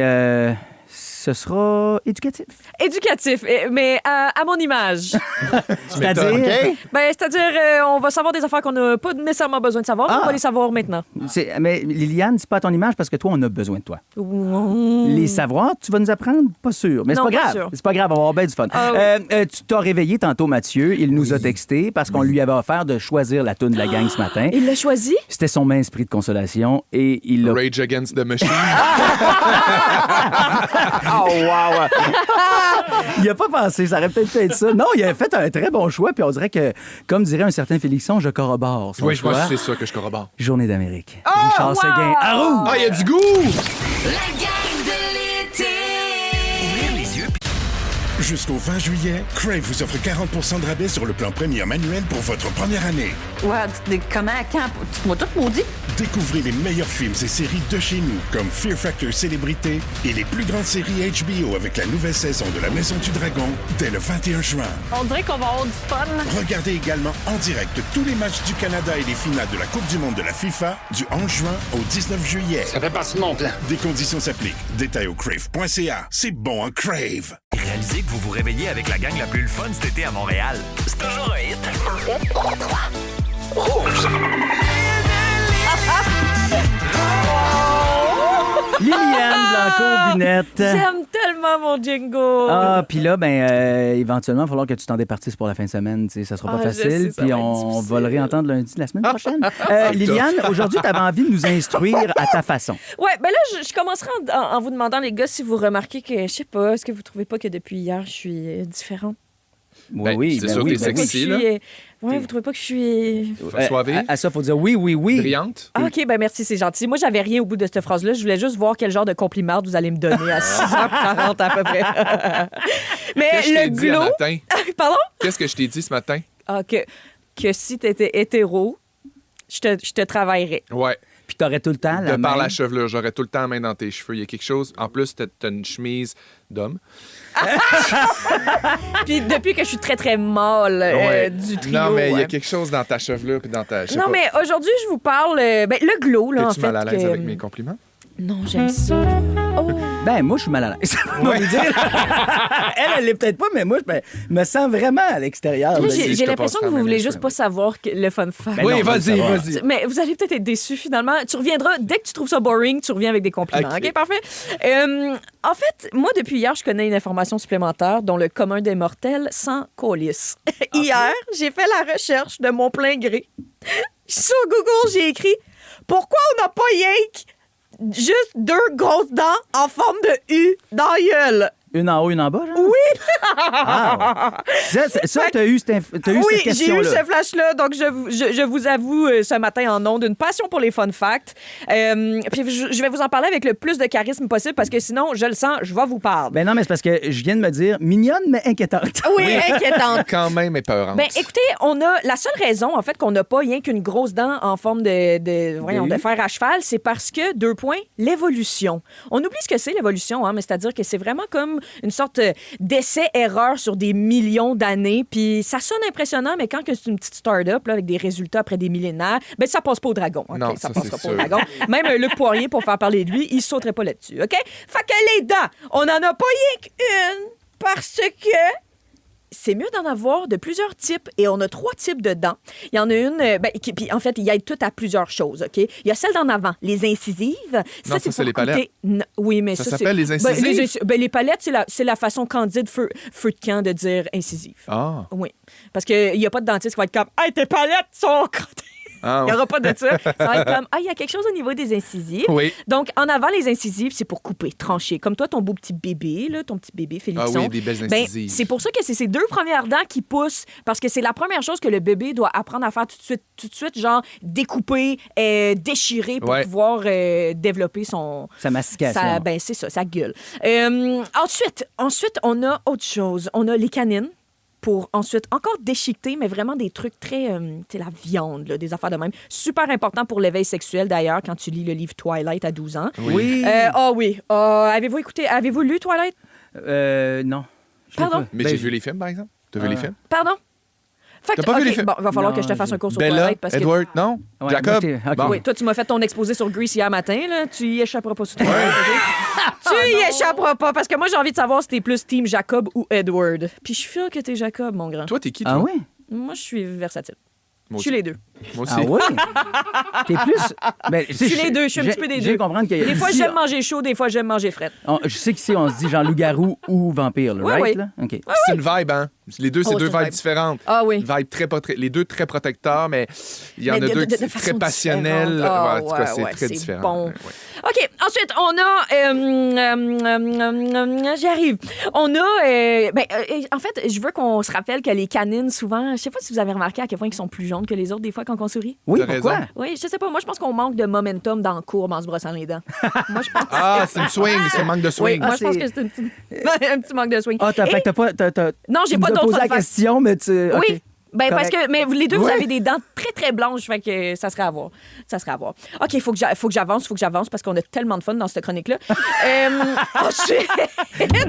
Ce sera éducatif. Éducatif, mais à mon image. C'est-à-dire? OK? C'est-à-dire, on va savoir des affaires qu'on n'a pas nécessairement besoin de savoir, mais on va les savoir maintenant. Mais Liliane, c'est pas à ton image parce que toi, on a besoin de toi. Les savoirs, tu vas nous apprendre? Pas sûr. Mais c'est Non, pas pas grave. sûr. C'est pas grave, on va avoir bien du fun. Tu t'as réveillé tantôt, Mathieu. Il nous a texté parce qu'on lui avait offert de choisir la toune de la gang ce matin. Il l'a choisi? C'était son main esprit de consolation et il l'a... Rage Against the Machine. Oh, wow! Il a pas pensé, ça aurait peut-être fait ça. Non, il a fait un très bon choix, puis on dirait que, comme dirait un certain Félixon, je corrobore son Oui, je choix. pense que c'est ça que je corrobore. Journée d'Amérique. Richard Seguin, à Rouge. Ah, il y a du goût! La gang de l'été. Ouvrir les yeux Jusqu'au 20 juillet, Crave vous offre 40% de rabais sur le plan Premium annuel pour votre première année. Ouais, comment, quand? Tu m'as tout maudit? Découvrez les meilleurs films et séries de chez nous, comme Fear Factor Célébrité et les plus grandes séries HBO avec la nouvelle saison de La Maison du Dragon dès le 21 juin. On dirait qu'on va avoir du fun. Regardez également en direct tous les matchs du Canada et les finales de la Coupe du monde de la FIFA du 11 juin au 19 juillet. Ça fait partie de mon plan. Des conditions s'appliquent. Détails au crave.ca. C'est bon en Crave. Réalisez que vous vous réveillez avec la gang la plus le fun cet été à Montréal. C'est toujours un hit. Liliane Blanco-Binette. J'aime tellement mon jingle. Ah, puis là, éventuellement, il va falloir que tu t'en départisses pour la fin de semaine. Tu sais, ça sera pas Je sais, facile. ça Puis va être on difficile. va le réentendre lundi de la semaine prochaine. Liliane, aujourd'hui, tu avais envie de nous instruire à ta façon. Ouais, là, je commencerai en vous demandant, les gars, si vous remarquez que, je sais pas, est-ce que vous trouvez pas que depuis hier, je suis différente? Oui, c'est sûr que t'es sexy, là. Ouais, vous trouvez pas que je suis... Soivée. À ça, il faut dire oui. Brillante. Ah, OK, merci, c'est gentil. Moi, j'avais rien au bout de cette phrase-là. Je voulais juste voir quel genre de compliment vous allez me donner à 6h40 à peu près. Mais Qu'est-ce que je le t'ai dit un glow... matin? Pardon? Qu'est-ce que je t'ai dit ce matin? Ah, que si t'étais hétéro, je te travaillerais. Ouais. Puis t'aurais tout le temps la De par main... la chevelure, j'aurais tout le temps la main dans tes cheveux. Il y a quelque chose. En plus, t'as une chemise d'homme. Puis depuis que je suis très, très molle du trio... Non, mais il y a ouais. quelque chose dans ta chevelure puis dans ta... je sais Non, pas. mais aujourd'hui, je vous parle... le glow, là, en T'es-tu fait. mal à l'aise que- avec mes compliments? Non, j'aime ça. Oh. Moi, je suis mal à l'aise. On va lui dire. Elle l'est peut-être pas, mais moi, je me sens vraiment à l'extérieur. Là, de- j'ai te l'impression que passerai vous la voulez même juste pas savoir le fun fact. Ben non, Oui, on va le vas-y, savoir. vas-y. Mais vous allez peut-être être déçus finalement. Tu reviendras, dès que tu trouves ça boring, tu reviens avec des compliments. OK. OK, parfait. En fait, moi, depuis hier, je connais une information supplémentaire dont le commun des mortels sans colis. Hier, j'ai fait la recherche de mon plein gré. Sur Google, j'ai écrit « Pourquoi on n'a pas yank juste 2 grosses dents en forme de U dans la gueule? » Une en haut, une en bas, genre? Oui! Ça, t'as eu cette Oui, question-là. j'ai eu ce flash-là. Donc, je vous avoue ce matin en ondes une passion pour les fun facts. Puis je vais vous en parler avec le plus de charisme possible parce que sinon, je le sens, je vais vous parler. Ben non, mais c'est parce que je viens de me dire mignonne, mais inquiétante. Oui, inquiétante. Quand même épeurante. Ben, écoutez, on a la seule raison, en fait, qu'on n'a pas rien qu'une grosse dent en forme de fer à cheval, c'est parce que, 2 points, l'évolution. On oublie ce que c'est, l'évolution, hein, mais c'est-à-dire que c'est vraiment comme une sorte d'essai-erreur sur des millions d'années, puis ça sonne impressionnant, mais quand que c'est une petite start-up, là, avec des résultats après des millénaires, ben ça passe pas au dragon. OK? Non, ça ça, passera c'est pas au sûr. dragon. Même Luc Poirier, pour faire parler de lui, il sauterait pas là-dessus, OK? Fait que les dents, on n'en a pas rien qu'une, parce que c'est mieux d'en avoir de plusieurs types et on a 3 types de dents. Il y en a une, puis en fait, il aide toutes à plusieurs choses, OK? Il y a celle d'en avant, les incisives. Non, ça, c'est pour les palettes. couper- Oui, mais Ça ça, s'appelle les incisives? les palettes, c'est la façon candide feu de camp de dire incisive. Ah. Oui, parce qu'il n'y a pas de dentiste qui va être comme « Hey, tes palettes sont crottées! » Ah, Il n'y aura pas de ça. Ça va être comme, il y a quelque chose au niveau des incisives. Oui. Donc, en avant, les incisives, c'est pour couper, trancher. Comme toi, ton beau petit bébé, là, ton petit bébé Félixon. Ah oui, des belles Ben, incisives. c'est pour ça que c'est ces 2 premières dents qui poussent, parce que c'est la première chose que le bébé doit apprendre à faire tout de suite, genre découper, déchirer pour Ouais. pouvoir développer son... Sa mastication. C'est ça, sa gueule. Ensuite, on a autre chose. On a les canines. Pour ensuite encore déchiqueter, mais vraiment des trucs très... tu sais, la viande, là, des affaires de même. Super important pour l'éveil sexuel, d'ailleurs, quand tu lis le livre Twilight à 12 ans. Oui. Oui. Avez-vous lu Twilight? Non. Je l'ai Pardon? pas. Mais Ben, j'ai vu les films, par exemple. T'as vu les films? Pardon? Fait que, T'as pas vu les films? bon, il va falloir Non, que je te fasse un cours sur Bella, Twilight parce que... Edward, non? Ouais, Jacob? moi, OK. Bon. Oui, toi, tu m'as fait ton exposé sur Grease hier matin, là. Tu y échapperas pas sur Twilight, OK? Tu y échapperas pas, parce que moi, j'ai envie de savoir si t'es plus team Jacob ou Edward. Puis je suis sûre que t'es Jacob, mon grand. Toi, t'es qui, toi? Ah oui? Moi, je suis versatile. Moi Je suis aussi. les deux. Moi aussi. Ah oui? T'es plus... Ben, Je suis les deux, je suis un petit peu des J'ai deux. comprendre qu'il y a... Des fois, ici, j'aime manger chaud, des fois, j'aime manger frais. je sais qu'ici, on se dit genre loup-garou ou vampire, là, Oui, right? oui. Là? OK. C'est une vibe, hein? Les deux, c'est Oh, deux c'est une vibes vibe. différentes. Ah oui. Une vibe les deux très protecteurs, mais il y en Mais a de- deux de qui sont façon très passionnels. différente. Ah, en tout cas, c'est ouais, très c'est différent. bon. Ouais, ouais. OK, ensuite, on a... J'y arrive. On a... en fait, je veux qu'on se rappelle que les canines, souvent... Je sais pas si vous avez remarqué à quel point ils sont plus jaunes que les autres, des fois, quand on sourit. Oui, T'as pourquoi? raison. Oui, je sais pas. Moi, je pense qu'on manque de momentum dans le courbe en se brossant les dents. Moi, je pense... Ah, c'est une swing, c'est un manque de Oui, swing. moi, je pense c'est- que c'est un petit manque de swing. Ah, fait que t'as pas... Non, j'ai tu pas nous as d'autres posé la fun facts. question, mais tu... Oui. OK. Ben, parce Correct. que, mais les deux, vous Ouais. avez des dents très, très blanches, fait que ça serait à voir. Ça serait à voir. OK, faut que j'avance, parce qu'on a tellement de fun dans cette chronique-là. Ensuite,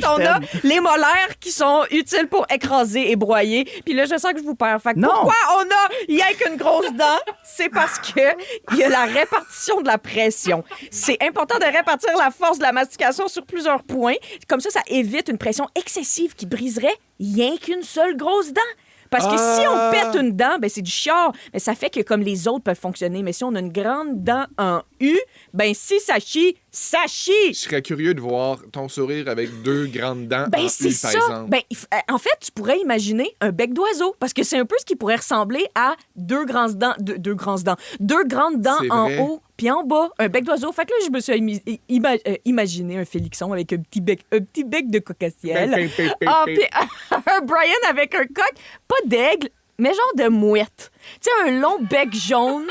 on a les molaires qui sont utiles pour écraser et broyer. Puis là, je sens que je vous perds. Fait que Non. pourquoi on a rien qu'une grosse dent? C'est parce que il y a la répartition de la pression. C'est important de répartir la force de la mastication sur plusieurs points. Comme ça évite une pression excessive qui briserait rien qu'une seule grosse dent. Parce que si on pète une dent, ben c'est du chiard. Mais ça fait que comme les autres peuvent fonctionner. Mais si on a une grande dent en U, ben si ça chie, ça chie. Je serais curieux de voir ton sourire avec deux grandes dents Ben en c'est U, par ça. exemple. Ben en fait, tu pourrais imaginer un bec d'oiseau parce que c'est un peu ce qui pourrait ressembler à deux grandes dents C'est en vrai. haut puis en bas, un bec d'oiseau. Fait que là, je me suis imaginé un Félixon avec un petit bec de cocassiel. Ah, puis un Brian avec un coq, pas d'aigle, mais genre de mouette. Tu sais, un long bec jaune,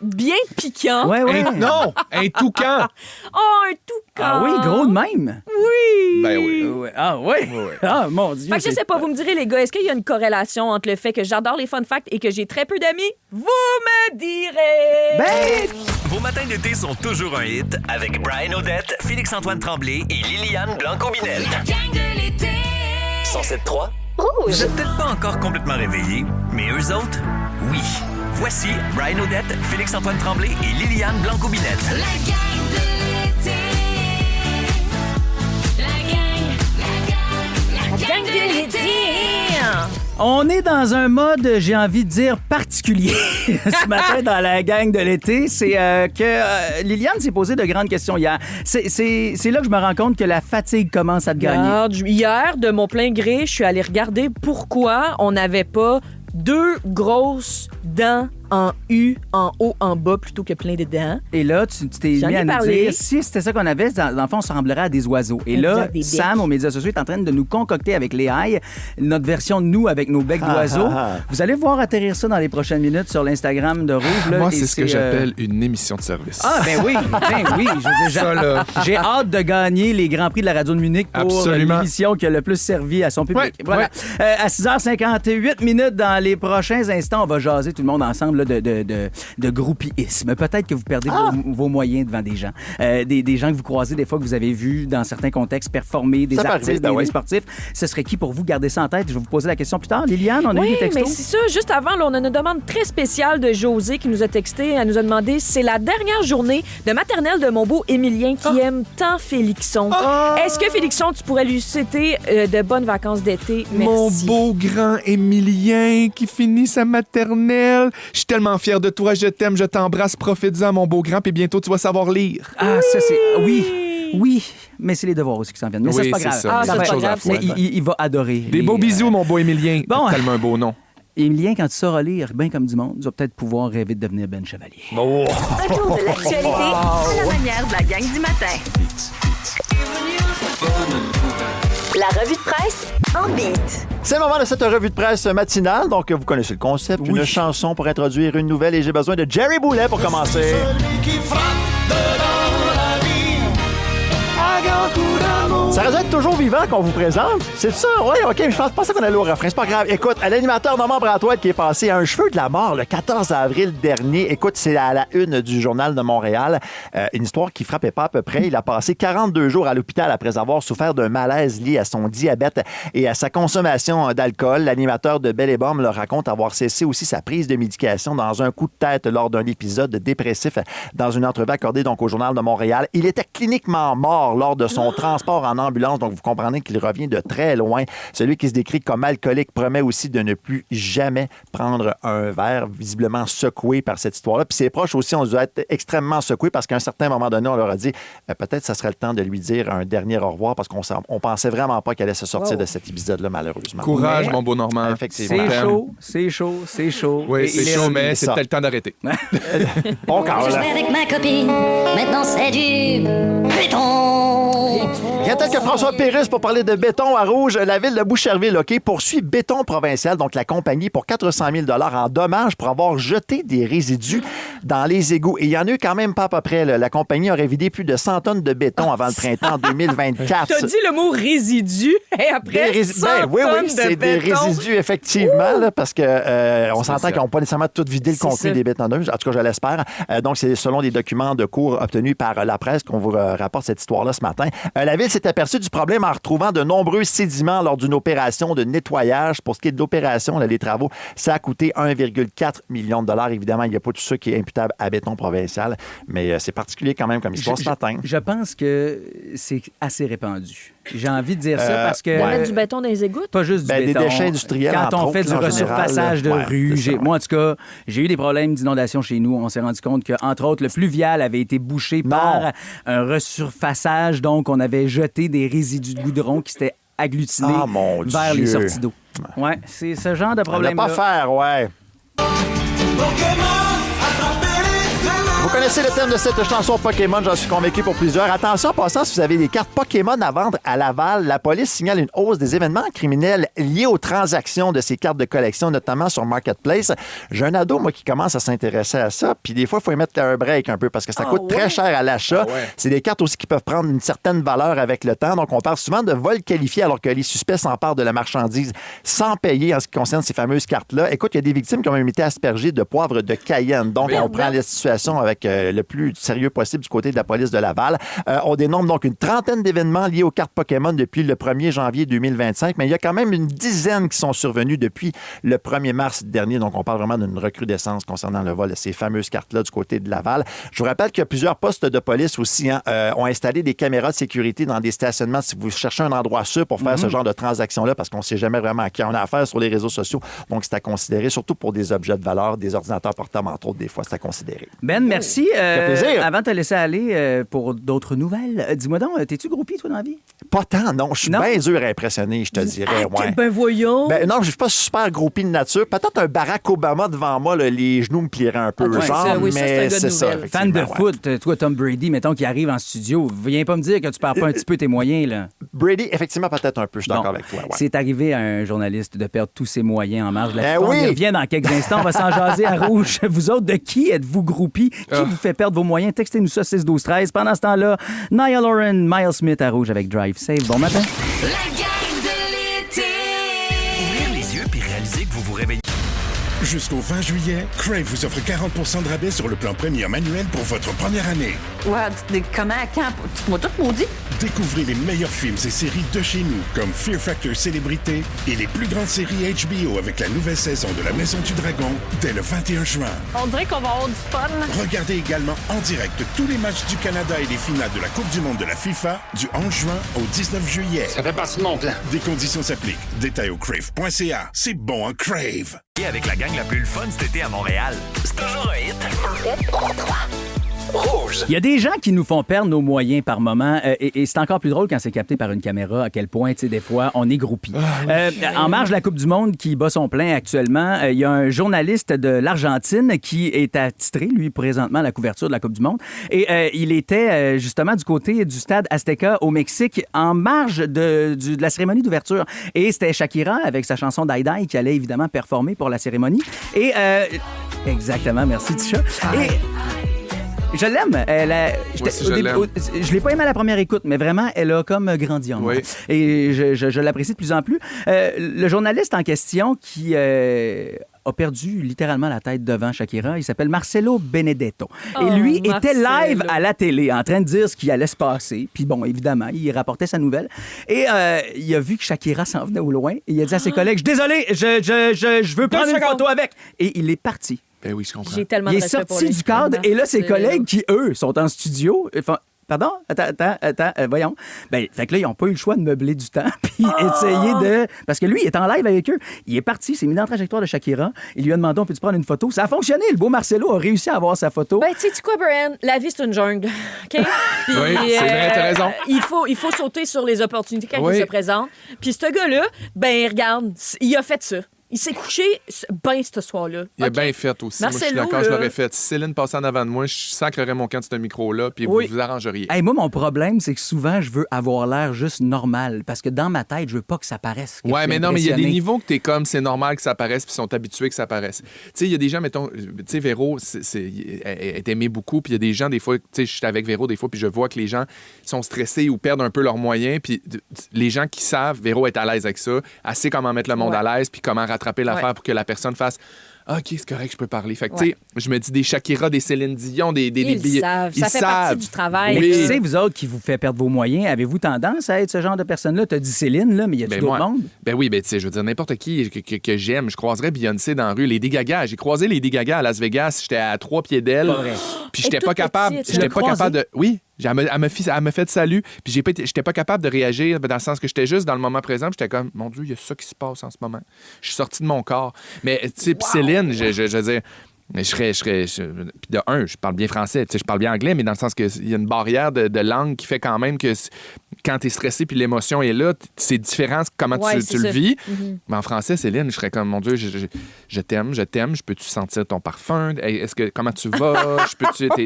bien piquant. Ouais, ouais. Non, un toucan. Oh, un toucan. Ah oui, gros de même. Oui. Ben oui. Ouais. Ah ouais? Ah, mon Dieu. Fait que je sais pas, vous me direz, les gars, est-ce qu'il y a une corrélation entre le fait que j'adore les fun facts et que j'ai très peu d'amis? Vous me direz! Ben, Vos matins d'été sont toujours un hit avec Brian Odette, Félix-Antoine Tremblay et Liliane Blanco-Binel. La gang de l'été. 107.3. Vous êtes peut-être pas encore complètement réveillés, mais eux autres, oui. Voici Brian Odette, Félix-Antoine Tremblay et Liliane Blanco-Binel. La gang de l'été. La gang de l'été. on est dans un mode, j'ai envie de dire, particulier ce matin dans la gang de l'été. C'est que Liliane s'est posé de grandes questions hier. C'est là que je me rends compte que la fatigue commence à te gagner. Regarde, hier, de mon plein gré, je suis allée regarder pourquoi on n'avait pas 2 grosses dents en U, en haut, en bas, plutôt que plein de dents. Et là, tu t'es J'en mis ai à nous parlé. dire, si c'était ça qu'on avait, dans le fond, on ressemblerait à des oiseaux. Et là, Exact, des becs. Sam, aux médias sociaux, est en train de nous concocter avec les AI notre version de nous avec nos becs d'oiseaux. Vous allez voir atterrir ça dans les prochaines minutes sur l'Instagram de Rouge. Là, Moi, et c'est ce que j'appelle une émission de service. Ah, ben oui, Je veux dire, Ça, là. j'ai hâte de gagner les Grands Prix de la radio de Munich pour Absolument. l'émission qui a le plus servi à son public. Ouais, Voilà. ouais. À 6h58 minutes, dans les prochains instants, on va jaser tout le monde ensemble là, de groupisme. Peut-être que vous perdez vos moyens devant des gens. Des gens que vous croisez des fois, que vous avez vus dans certains contextes performer, des Ça peut artistes, arriver, ben des oui. sportifs. Ce serait qui pour vous? Gardez ça en tête. Je vais vous poser la question plus tard. Liliane, on a eu Oui, des textos? mais c'est ça. Juste avant, là, on a une demande très spéciale de José qui nous a texté. Elle nous a demandé c'est la dernière journée de maternelle de mon beau Émilien qui aime tant Félixon. Est-ce que Félixon, tu pourrais lui souhaiter de bonnes vacances d'été? Merci. Mon beau grand Émilien qui finit sa maternelle. Je suis tellement fier de toi, je t'aime, je t'embrasse, profites-en, mon beau grand, puis bientôt tu vas savoir lire. Ah, ça, c'est... Oui, mais c'est les devoirs aussi qui s'en viennent. Mais ça, Oui, c'est pas c'est grave. ça. Ah, ça, va c'est pas être- grave, mais ça. il va adorer. Des beaux bisous, mon beau Émilien. bon. Tellement un beau nom. Émilien, quand tu sauras lire bien comme du monde, tu vas peut-être pouvoir rêver de devenir Ben Chevalier. Un tour de l'actualité à la manière de la gang du matin. La revue de presse en beat. C'est le moment de cette revue de presse matinale. Donc, vous connaissez le concept. Une chanson pour introduire une nouvelle. Et j'ai besoin de Jerry Boulet pour commencer. Ça aurait dû être toujours vivant qu'on vous présente. C'est ça? Oui, OK, je pensais qu'on allait au refrain. C'est pas grave. Écoute, l'animateur Normand Bratoit qui est passé à un cheveu de la mort le 14 avril dernier. Écoute, c'est à la une du Journal de Montréal. Une histoire qui frappait pas à peu près. Il a passé 42 jours à l'hôpital après avoir souffert d'un malaise lié à son diabète et à sa consommation d'alcool. L'animateur de Belle et Bombe le raconte avoir cessé aussi sa prise de médication dans un coup de tête lors d'un épisode dépressif dans une entrevue accordée donc au Journal de Montréal. Il était cliniquement mort lors de son transport en ambulance, donc vous comprenez qu'il revient de très loin. Celui qui se décrit comme alcoolique promet aussi de ne plus jamais prendre un verre, visiblement secoué par cette histoire-là. Puis ses proches aussi ont dû être extrêmement secoués parce qu'à un certain moment donné, on leur a dit peut-être ça serait le temps de lui dire un dernier au revoir parce qu'on pensait vraiment pas qu'elle allait se sortir de cet épisode-là, malheureusement. Courage, mon beau Normand. Effectivement. C'est chaud. Oui, c'est chaud, mais c'est ça. peut-être le temps d'arrêter. Bon, Carl. Je jouais avec ma copine, maintenant c'est du béton. Rien tel que François Pérusse pour parler de béton à Rouge. La ville de Boucherville, OK, poursuit Béton Provincial, donc la compagnie, pour 400 000 en dommages pour avoir jeté des résidus dans les égouts. Et il y en a eu quand même pas à peu près. Là. La compagnie aurait vidé plus de 100 tonnes de béton avant le printemps 2024. T'as dit le mot résidu et après 100 oui, tonnes c'est de des béton. résidus, effectivement, là, parce que on s'entend ça. qu'ils n'ont pas nécessairement tout vidé le C'est contenu ça. des bétonneuses. En tout cas, je l'espère. Donc, c'est selon des documents de cours obtenus par la presse qu'on vous rapporte cette histoire-là ce matin. La ville s'est aperçue du problème en retrouvant de nombreux sédiments lors d'une opération de nettoyage. Pour ce qui est de l'opération, là, les travaux, ça a coûté 1,4 million de dollars. Évidemment, il n'y a pas tout ça qui est imputable à Béton Provincial, mais c'est particulier quand même comme histoire ce matin. Je pense que c'est assez répandu. J'ai envie de dire ça parce que... Mettre du béton dans les égouts? Pas juste du béton. Des déchets industriels, Quand entre on fait autres, du en resurfaçage de général, rue, c'est ça. moi, en tout cas, j'ai eu des problèmes d'inondation chez nous. On s'est rendu compte que, entre autres, le pluvial avait été bouché par un resurfaçage. Donc, on avait jeté des résidus de goudron qui s'étaient agglutinés vers les sorties d'eau. Ouais, c'est ce genre de On ne problème-là. pas faire, ouais. Vous connaissez le thème de cette chanson Pokémon, j'en suis convaincu pour plusieurs. Attention, en passant, si vous avez des cartes Pokémon à vendre à Laval, la police signale une hausse des événements criminels liés aux transactions de ces cartes de collection, notamment sur Marketplace. J'ai un ado, moi, qui commence à s'intéresser à ça, puis des fois, il faut y mettre un break un peu parce que ça coûte très cher à l'achat. C'est des cartes aussi qui peuvent prendre une certaine valeur avec le temps. Donc, on parle souvent de vol qualifié alors que les suspects s'emparent de la marchandise sans payer en ce qui concerne ces fameuses cartes-là. Écoute, il y a des victimes qui ont même été aspergées de poivre de Cayenne. Donc, on prend la situation avec le plus sérieux possible du côté de la police de Laval. On dénombre donc une trentaine d'événements liés aux cartes Pokémon depuis le 1er janvier 2025, mais il y a quand même une dizaine qui sont survenus depuis le 1er mars dernier. Donc, on parle vraiment d'une recrudescence concernant le vol de ces fameuses cartes-là du côté de Laval. Je vous rappelle que plusieurs postes de police aussi ont installé des caméras de sécurité dans des stationnements si vous cherchez un endroit sûr pour faire ce genre de transaction-là, parce qu'on ne sait jamais vraiment à qui on a affaire sur les réseaux sociaux. Donc, c'est à considérer, surtout pour des objets de valeur, des ordinateurs portables, entre autres, des fois, c'est à considérer. Ben, merci. fait plaisir. Avant de te laisser aller pour d'autres nouvelles, dis-moi donc, t'es-tu groupie, toi, dans la vie? Pas tant, non. Je suis bien dur à impressionner, je te dirais. Ouais. Ben voyons. Ben non, je suis pas super groupie de nature. Peut-être un Barack Obama devant moi, là, les genoux me plieraient un peu, ouais, genre, ça, oui, ça, c'est un mais gars de c'est ça. nouvelles. Fan de effectivement, ouais. foot, toi, Tom Brady, mettons, qui arrive en studio, viens pas me dire que tu perds pas un petit peu tes moyens, là. Brady, effectivement, peut-être un peu. Je suis d'accord Bon, avec toi. Ouais. c'est arrivé à un journaliste de perdre tous ses moyens en marge de la Eh FIFA. On y oui. revient dans quelques instants. On va s'en jaser à Rouge. Vous autres, de qui êtes-vous groupie? Qui vous fait perdre vos moyens? Textez-nous ça 6-12-13. Pendant ce temps-là, Niall Horan, Miles Smith à Rouge avec Drive Save. Bon matin. La gang de l'été. Ouvrir les yeux puis réaliser que vous vous réveillez. Jusqu'au 20 juillet, Crave vous offre 40 de rabais sur le plan premium annuel pour votre première année. Ouais, comment, quand? Tu m'as tout maudit? Découvrez les meilleurs films et séries de chez nous, comme Fear Factor Célébrité et les plus grandes séries HBO avec la nouvelle saison de La Maison du Dragon dès le 21 juin. On dirait qu'on va avoir du fun. Regardez également en direct tous les matchs du Canada et les finales de la Coupe du monde de la FIFA du 11 juin au 19 juillet. Ça fait partie de mon plan. Des conditions s'appliquent. Détails au crave.ca. C'est bon en Crave. Et avec la gang la plus le fun cet été à Montréal, c'est toujours un hit. Rouge. Il y a des gens qui nous font perdre nos moyens par moment et c'est encore plus drôle quand c'est capté par une caméra à quel point, tu sais, des fois, on est groupi. En marge de la Coupe du monde qui bat son plein actuellement, il y a un journaliste de l'Argentine qui est attitré, lui, présentement, à la couverture de la Coupe du monde. Et il était justement du côté du stade Azteca au Mexique en marge de la cérémonie d'ouverture. Et c'était Shakira avec sa chanson Die Die qui allait évidemment performer pour la cérémonie. Et exactement, merci Tisha. Et Je l'aime. Moi aussi, je l'aime. Je l'ai pas aimé à la première écoute, mais vraiment, elle a comme grandi en moi. Oui. Et je l'apprécie de plus en plus. Le journaliste en question qui a perdu littéralement la tête devant Shakira, il s'appelle Marcelo Benedetto. Et lui était live à la télé en train de dire ce qui allait se passer. Puis bon, évidemment, il rapportait sa nouvelle. Et il a vu que Shakira s'en venait au loin. Et il a dit à ses collègues, « Désolé, je veux prendre une photo avec. » Et il est parti. Ben oui, je comprends. J'ai tellement Il est de respect pour sorti lui. du cadre et là, ses collègues qui, eux, sont en studio, font pardon? Attends, voyons. Ben, fait que là, ils n'ont pas eu le choix de meubler du temps puis essayer de... Parce que lui, il est en live avec eux. Il est parti, il s'est mis dans la trajectoire de Shakira. Il lui a demandé, on peut-tu prendre une photo? Ça a fonctionné. Le beau Marcelo a réussi à avoir sa photo. Ben, tu sais quoi, Brian? La vie, c'est une jungle. OK? Puis, Oui, c'est vrai, t'as raison. Il faut sauter sur les opportunités quand Oui. ils se présentent. Puis ce gars-là, ben, regarde, il a fait ça. Il s'est couché bien ce soir-là. Il a OK? bien fait aussi. Moi, je suis Marcelo, d'accord, je là. l'aurais fait. Si Céline passait en avant de moi, je sacrerais mon camp de ce micro-là, puis Oui. vous vous arrangeriez. Hey, moi, mon problème, c'est que souvent, je veux avoir l'air juste normal. Parce que dans ma tête, je veux pas que ça paraisse. que je Ouais, suis mais non, mais il y a des impressionné. niveaux que t'es comme, c'est normal que ça paraisse, puis ils sont habitués que ça paraisse. Tu sais, il y a des gens, mettons, tu sais, Véro, elle est aimée beaucoup, puis il y a des gens, des fois, tu sais, je suis avec Véro, des fois, puis je vois que les gens sont stressés ou perdent un peu leurs moyens, puis les gens qui savent, Véro est à l'aise avec ça, elle sait comment mettre le monde à l'aise, puis comment rattraper l'affaire pour que la personne fasse OK, c'est correct, je peux parler. Fait que, tu sais, je me dis des Shakira, des Céline Dion, des Ils savent. Ça fait partie du travail. Mais Oui. qui sait, vous autres, qui vous fait perdre vos moyens, avez-vous tendance à être ce genre de personne-là? T'as dit Céline, là, mais y a-tu d'autres mondes? Ben oui, ben tu sais, je veux dire, n'importe qui que j'aime. Je croiserais Beyoncé dans la rue. Lady Gaga. J'ai croisé Lady Gaga à Las Vegas. J'étais à 3 pieds d'elle. Pas vrai. Puis Et j'étais pas toute capable. petite, J'étais tu pas l'as capable de. Oui. Elle me fait de salut. Puis j'étais pas capable de réagir dans le sens que j'étais juste dans le moment présent. Puis j'étais comme, mon Dieu, il y a ça qui se passe en ce moment. Je suis sorti de mon corps. Mais tu sais, puis Céline, je veux dire. Mais puis de un, je parle bien français, tu sais, je parle bien anglais, mais dans le sens qu'il y a une barrière de langue qui fait quand même que quand t'es stressé puis l'émotion est là, c'est différent comment tu le vis. Mm-hmm. Mais en français, Céline, je serais comme, mon Dieu, je t'aime, je peux-tu sentir ton parfum? Hey, comment tu vas?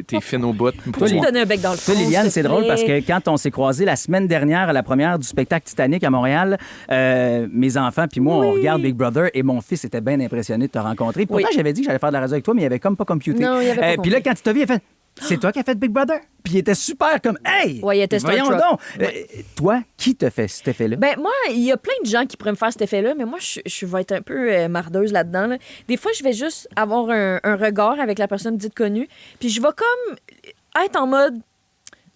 T'es fine au bout. Peux-tu me donner un bec dans le front? Toi, Liliane, s'il te c'est drôle plaît? parce que quand on s'est croisés la semaine dernière à la première du spectacle Titanic à Montréal, mes enfants puis moi, on regarde Big Brother et mon fils était bien impressionné de te rencontrer. Pourtant, j'avais dit que j'allais faire de la radio avec toi, mais il avait comme pas computé. Non, il avait pas Puis là, quand tu t'as vu, il a fait « C'est toi qui as fait Big Brother? » Puis il était super comme « Hey! Ouais, il était Voyons starstruck. donc! Toi, qui te fait cet effet-là? Ben moi, il y a plein de gens qui pourraient me faire cet effet-là, mais moi, je vais être un peu mardeuse là-dedans. Là. Des fois, je vais juste avoir un regard avec la personne dite connue, puis je vais comme être en mode,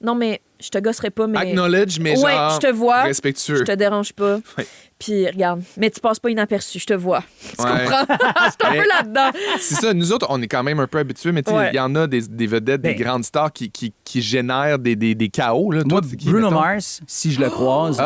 non, mais je te gosserai pas, mais... Acknowledge, mais ouais, genre je te vois, respectueux. je te dérange pas. Ouais. Puis regarde, mais tu passes pas inaperçu, je te vois. Tu Ouais. comprends? Je suis un peu là-dedans. C'est ça, nous autres, on est quand même un peu habitués, mais tu sais, il Ouais. y en a des vedettes, des grandes stars qui génèrent des chaos. Là. Moi, Toi, c'est qui, Bruno mettons? Mars, si je le croise,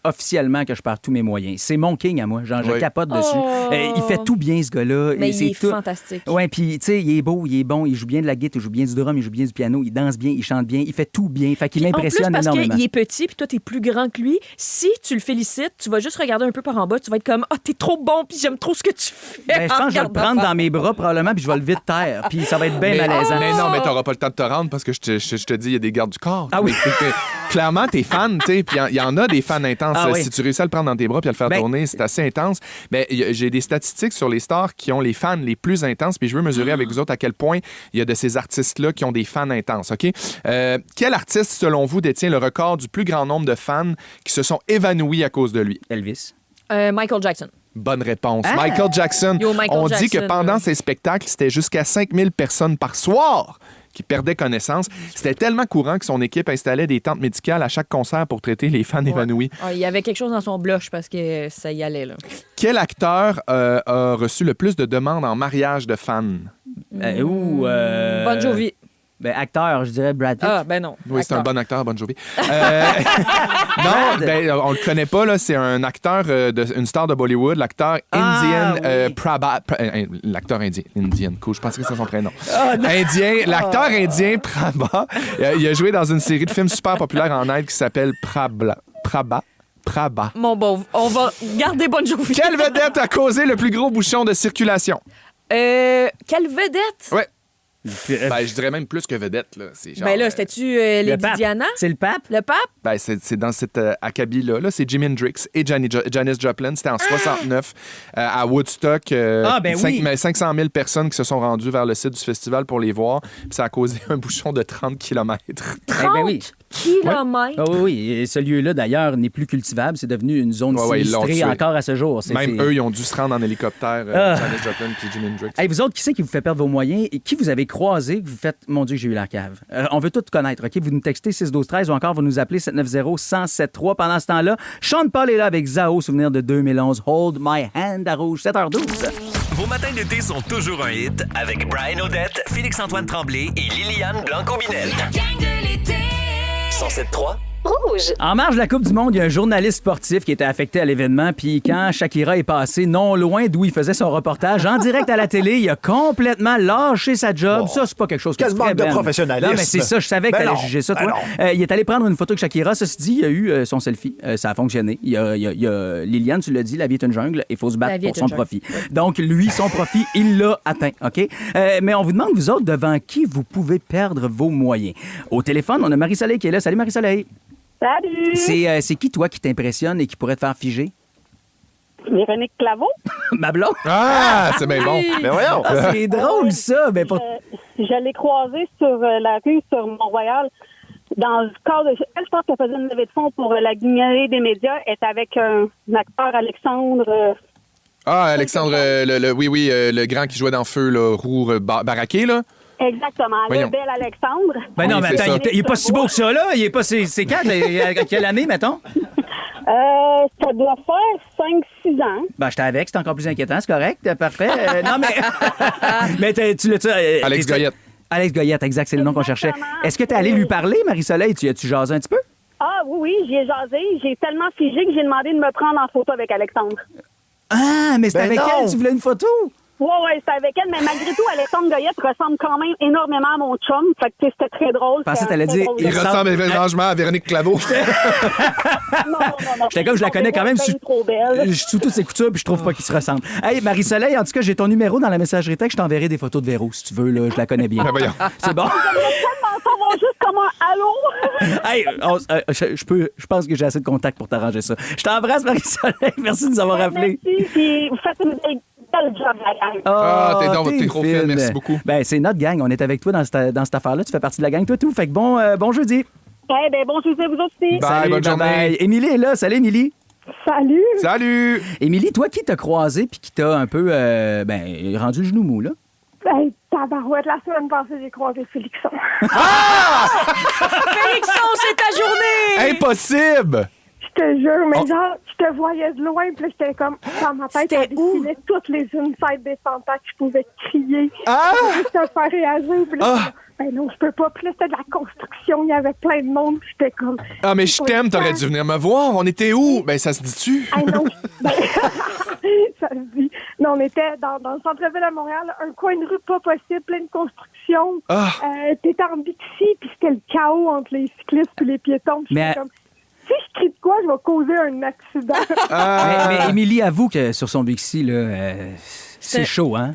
officiellement que je perds tous mes moyens. C'est mon king à moi. Genre, je Oui. capote dessus. Oh. Il fait tout bien, ce gars-là. Mais Et il c'est est tout... fantastique. Ouais, puis tu sais, il est beau, il est bon, il joue bien de la guitare, il joue bien du drum, il joue bien du piano, il danse bien, il chante bien, il fait tout bien. Fait qu'il m'impressionne En plus, énormément. parce qu'il est petit, puis toi, t'es plus grand que lui. Si tu le félicites, tu vas juste regarder un peu par en bas, tu vas être comme, ah, t'es trop bon, puis j'aime trop ce que tu fais. Ben, je pense que je vais le prendre dans mes bras probablement, puis je vais le lever de terre, puis ça va être bien malaisant. Mais non, mais t'auras pas le temps de te rendre parce que je te dis, il y a des gardes du corps. Ah oui. Clairement, t'es fan, tu sais, puis il y en a des fans intenses. Ah oui. Si tu réussis à le prendre dans tes bras puis à le faire tourner, c'est assez intense. Mais j'ai des statistiques sur les stars qui ont les fans les plus intenses, puis je veux mesurer avec vous autres à quel point il y a de ces artistes-là qui ont des fans intenses, OK? Quel artiste, selon vous, détient le record du plus grand nombre de fans qui se sont évanouis à cause de lui? Elvis. Michael Jackson. Bonne réponse. Ah! Michael Jackson. Yo, Michael On dit que Jackson, pendant là. ses spectacles, c'était jusqu'à 5000 personnes par soir qui perdaient connaissance. C'était tellement courant que son équipe installait des tentes médicales à chaque concert pour traiter les fans évanouis. Ah, il y avait quelque chose dans son blush parce que ça y allait, là. Quel acteur a reçu le plus de demandes en mariage de fans? Bon Jovi. Ben, acteur, je dirais Brad Pitt. Ah, ben non. Oui, c'est un Acteur. bon acteur, Bon Jovi. Non, ben, on le connaît pas, là. C'est un acteur, une star de Bollywood, l'acteur Indian oui. Prabha. L'acteur indien. Indian, cool. Je pensais que c'était son prénom. Indien. L'acteur indien Prabha, il a joué dans une série de films super populaire en Inde qui s'appelle Prabha. Mon bon, on va garder Bon Jovi. Quelle vedette a causé le plus gros bouchon de circulation? Quelle vedette? Ouais. Ben, je dirais même plus que vedette. Là. C'est genre, Ben là, c'était-tu Lady pape. Diana? C'est le pape? Le pape? Ben, c'est dans cette acabit-là. Là, c'est Jimi Hendrix et Janis Joplin. C'était en 69 à Woodstock. Oui. 500 000 personnes qui se sont rendues vers le site du festival pour les voir. Puis ça a causé un bouchon de 30 km. 30 kilomètres? Ah oui. Et ce lieu-là, d'ailleurs, n'est plus cultivable. C'est devenu une zone sinistrée encore à ce jour. Même eux, ils ont dû se rendre en hélicoptère, Janis Joplin et Jimi Hendrix. Hey, vous autres, qui c'est qui vous fait perdre vos moyens et qui vous avez croisé que vous faites « Mon Dieu, j'ai eu la cave ». On veut tout connaître, OK? Vous nous textez 612-13 ou encore vous nous appelez 790-1073. Pendant ce temps-là, Sean Paul est là avec Zao, souvenir de 2011. Hold My Hand à Rouge, 7h12. Vos matins d'été sont toujours un hit avec Brian Odette, Félix-Antoine Tremblay et Liliane Blanco-Binel. La gang de l'été. 107.3. Rouge. En marge de la Coupe du Monde, il y a un journaliste sportif qui était affecté à l'événement. Puis quand Shakira est passée non loin d'où il faisait son reportage, en direct à la télé, il a complètement lâché sa job. Ça, c'est pas quelque chose que Quel manque de professionnalisme. Non, mais c'est ça. Je savais que t'allais juger ça, toi. Il est allé prendre une photo avec Shakira. Ceci dit, il y a eu son selfie. Ça a fonctionné. Il y a Liliane, tu l'as dit, la vie est une jungle. Il faut se battre pour son profit. Donc, lui, son profit, il l'a atteint. OK? Mais on vous demande, vous autres, devant qui vous pouvez perdre vos moyens. Au téléphone, on a Marie-Soleil qui est là. Salut, Marie-Soleil. Salut! C'est qui, toi, qui t'impressionne et qui pourrait te faire figer? Véronique Claveau. Ma blonde? Ah, c'est bien bon. Mais voyons. Ah, c'est drôle, ça. Mais Je l'ai croisée sur la rue, sur Mont-Royal. Dans le cadre de... Elle, je pense qu'elle faisait une levée de fonds pour la guignolerie des médias. Elle est avec un acteur, Alexandre... Alexandre, le grand qui jouait dans Feu, là, Roux Baraqué, là. Exactement. Voyons. Le bel Alexandre. Ben non, mais attends, il est pas si beau que ça, là. Il est pas... C'est quand? Quelle année, mettons? Ça doit faire 5-6 ans. Ben, j'étais avec, c'est encore plus inquiétant, c'est correct, parfait. Non, mais... mais tu l'as... Alex Goyette. Alex Goyette, exact, c'est le nom qu'on cherchait. Est-ce que t'es allé lui parler, Marie-Soleil? Tu as-tu jasé un petit peu? Ah oui, j'y ai jasé. J'ai tellement figé que j'ai demandé de me prendre en photo avec Alexandre. Ah, mais c'était avec elle, tu voulais une photo? Oui, c'était avec elle, mais malgré tout, Alexandre Goyette ressemble quand même énormément à mon chum. Fait que c'était très drôle. Je pensais que t'allais dire... Il ressemble étrangement à Véronique Claveau. Non. J'étais comme, je la connais quand même sous toutes ses coutures, puis je trouve pas qu'ils se ressemblent. Hey, Marie-Soleil, en tout cas, j'ai ton numéro dans la messagerie texte. Je t'enverrai des photos de Véro, si tu veux. Là, je la connais bien. C'est bon? Savoir juste comment... Allô? Hey, je pense que j'ai assez de contacts pour t'arranger ça. Je t'embrasse, Marie-Soleil. Merci de nous avoir appelés. Merci, puis vous faites une belle job, la gang. T'es trop fine, merci beaucoup. Ben, c'est notre gang. On est avec toi dans cette affaire-là. Tu fais partie de la gang, toi, tout. Fait que bon jeudi. Bon jeudi à vous aussi. Bye, bonne journée. Émilie est là. Salut, Émilie. Salut. Salut. Émilie, toi, qui t'as croisé puis qui t'a un peu rendu le genou mou, là? Tabarouette, la semaine passée, j'ai croisé Félixon. Félixon, c'est ta journée! Impossible! Je te jure, mais genre, je te voyais de loin, puis là, j'étais comme, dans ma tête, c'était où? Toutes les insides des fantasmes, je pouvais crier. Juste te faire réagir, puis là, non, je peux pas. Puis là, c'était de la construction, il y avait plein de monde, puis j'étais comme... Ah, mais je t'aime, t'aurais dû venir me voir. On était où? Ben, ça se dit-tu? Non, ça se dit. Non, on était dans le centre-ville de Montréal, un coin de rue pas possible, plein de construction. T'étais en Bixi, puis c'était le chaos entre les cyclistes et les piétons. Mais... comme, si je crie de quoi, je vais causer un accident. Mais Émilie, avoue que sur son Bixi, là, c'est chaud, hein?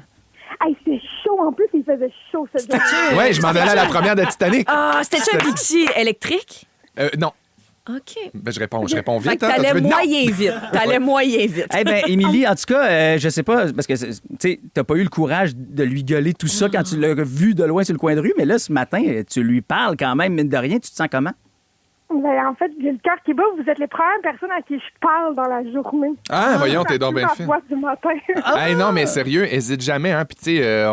Hey, c'est chaud. En plus, il faisait chaud cette journée. Ouais, je m'en allais à la première de Titanic. Ah, c'était-tu un Bixi électrique? Non. OK. Ben, je réponds vite. Fait que t'allais moyen vite. Eh bien, Émilie, en tout cas, je sais pas, parce que, tu sais, t'as pas eu le courage de lui gueuler tout ça quand tu l'as vu de loin sur le coin de rue, mais là, ce matin, tu lui parles quand même, mine de rien. Tu te sens comment? En fait, j'ai le cœur qui bat. Vous êtes les premières personnes à qui je parle dans la journée. Voyons, t'es donc bien fin. Du matin. Non, mais sérieux, hésite jamais. Hein. Puis, tu sais,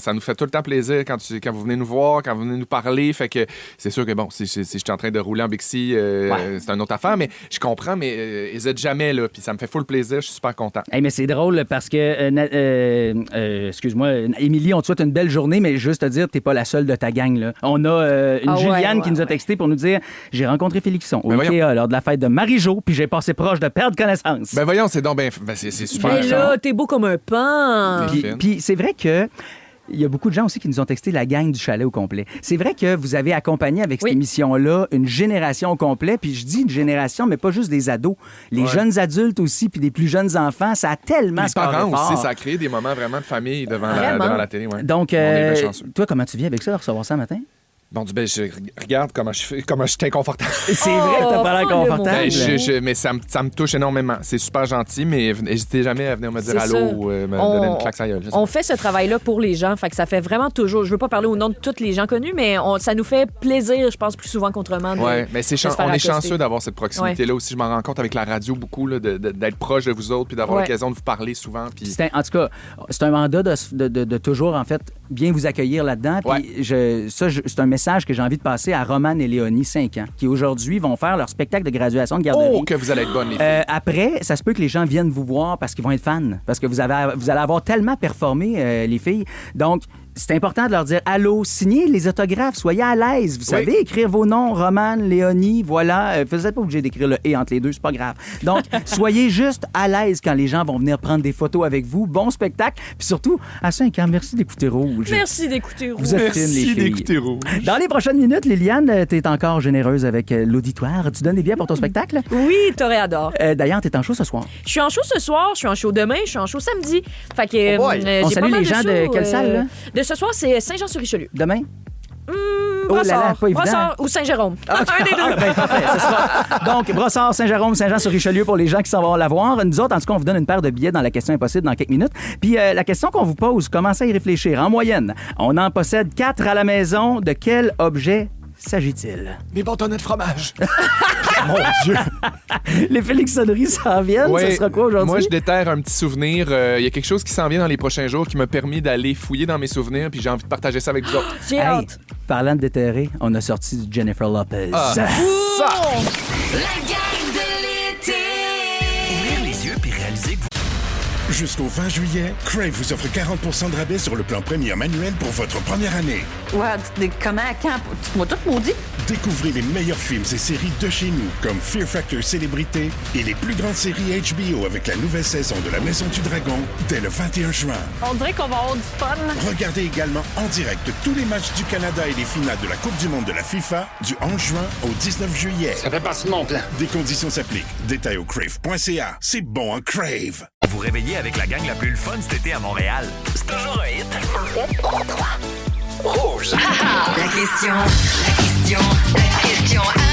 ça nous fait tout le temps plaisir quand vous venez nous voir, quand vous venez nous parler. Fait que c'est sûr que, bon, si je suis en train de rouler en Bixi, c'est une autre affaire. Mais je comprends, mais hésite jamais, là. Puis ça me fait full plaisir. Je suis super content. Mais c'est drôle parce que, excuse-moi, Émilie, on te souhaite une belle journée, mais juste te dire, t'es pas la seule de ta gang, là. On a une Juliane qui nous a texté pour nous dire, j'ai rencontré Félixon au Ikea lors de la fête de Marie-Jo, puis j'ai passé proche de perdre connaissance. Ben voyons, c'est donc c'est super. Mais là, t'es beau comme un pan. Puis c'est vrai que Il y a beaucoup de gens aussi qui nous ont texté la gang du chalet au complet. C'est vrai que vous avez accompagné avec cette émission-là une génération au complet, puis je dis une génération, mais pas juste des ados. Les jeunes adultes aussi, puis des plus jeunes enfants, ça a tellement Les parents aussi, ça a créé des moments vraiment de famille devant la télé. Ouais. Donc, toi, comment tu vis avec ça, de recevoir ça matin? Bon, ben, je regarde comment je suis inconfortable. C'est vrai que t'as pas l'air confortable. Mais ça me touche énormément. C'est super gentil, mais n'hésitez jamais à venir me dire allô ou me donner une claque sur la gueule. On fait ce travail-là pour les gens, fait que ça fait vraiment toujours... Je veux pas parler au nom de tous les gens connus, mais ça nous fait plaisir, je pense, plus souvent qu'autrement. Oui, mais on est chanceux d'avoir cette proximité-là aussi. Je m'en rends compte avec la radio beaucoup, là, d'être proche de vous autres puis d'avoir l'occasion de vous parler souvent. Puis... En tout cas, c'est un mandat de toujours, en fait, bien vous accueillir là-dedans. Puis c'est un message que j'ai envie de passer à Romane et Léonie, 5 ans, qui aujourd'hui vont faire leur spectacle de graduation de garderie. Oh, que vous allez être bonnes, les filles. Après, ça se peut que les gens viennent vous voir parce qu'ils vont être fans, parce que vous allez avoir tellement performé, les filles. Donc, c'est important de leur dire allô, signez les autographes, soyez à l'aise. Vous savez écrire vos noms, Romane, Léonie, voilà. Vous n'êtes pas obligé d'écrire le « et » entre les deux, c'est pas grave. Donc, soyez juste à l'aise quand les gens vont venir prendre des photos avec vous. Bon spectacle. Puis surtout, à 5 ans, merci d'écouter Rouge. Merci d'écouter Rouge. Vous êtes fines, les filles. Merci d'écouter Rouge. Dans les prochaines minutes, Liliane, t'es encore généreuse avec l'auditoire. Tu donnes des billets pour ton spectacle? Oui, toréador. D'ailleurs, t'es en show ce soir. Je suis en show ce soir, je suis en show demain, je suis en show samedi. Fait que, on salue les gens de quelle salle, là? De ce soir, c'est Saint-Jean-sur-Richelieu. Demain? Brossard, pas évident. Brossard ou Saint-Jérôme. Un des deux. Ben, parfait, ce sera... Donc, Brossard, Saint-Jérôme, Saint-Jean-sur-Richelieu pour les gens qui s'en vont la voir. Nous autres, en tout cas, on vous donne une paire de billets dans la question impossible dans quelques minutes. Puis la question qu'on vous pose, commencez à y réfléchir. En moyenne, on en possède 4 à la maison. De quel objet s'agit-il? Des bâtonnets de fromage. Mon Dieu! Les Félixonneries s'en viennent. Ça sera quoi aujourd'hui? Moi, je déterre un petit souvenir. Il y a quelque chose qui s'en vient dans les prochains jours qui m'a permis d'aller fouiller dans mes souvenirs, puis j'ai envie de partager ça avec vous autres. J'ai hâte. Parlant de déterrer, on a sorti du Jennifer Lopez. La gang de l'été! Ouvrir les yeux puis réaliser que Jusqu'au 20 juillet, Crave vous offre 40% de rabais sur le plan Premier manuel pour votre première année. Comment, quand? Tu m'as tout maudit? Découvrez les meilleurs films et séries de chez nous, comme Fear Factor Célébrité et les plus grandes séries HBO avec la nouvelle saison de La Maison du Dragon dès le 21 juin. On dirait qu'on va avoir du fun. Regardez également en direct tous les matchs du Canada et les finales de la Coupe du monde de la FIFA du 11 juin au 19 juillet. Ça fait partie de mon plan. Des conditions s'appliquent. Détails au crave.ca. C'est bon, hein, Crave! vous réveillez avec la gang la plus fun cet été à Montréal. C'est toujours un hit. En fait, 3. Rouge. La question à poser. La question à poser.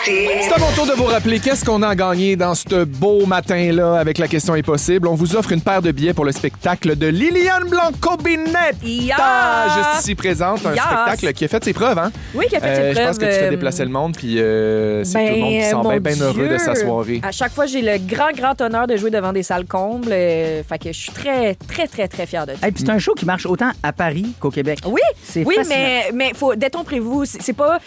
C'est à mon tour de vous rappeler qu'est-ce qu'on a gagné dans ce beau matin-là avec la question est possible. On vous offre une paire de billets pour le spectacle de Liliane Blanco-Binette. Juste ici présente, un spectacle qui a fait ses preuves, hein? Oui, qui a fait ses preuves. Je pense que tu fais déplacer le monde, puis c'est tout le monde qui semble bien heureux de sa soirée. À chaque fois, j'ai le grand honneur de jouer devant des salles combles. Fait que je suis très fière de ça. Et puis c'est un show qui marche autant à Paris qu'au Québec. Oui, mais faut détrompez-vous. C'est pas...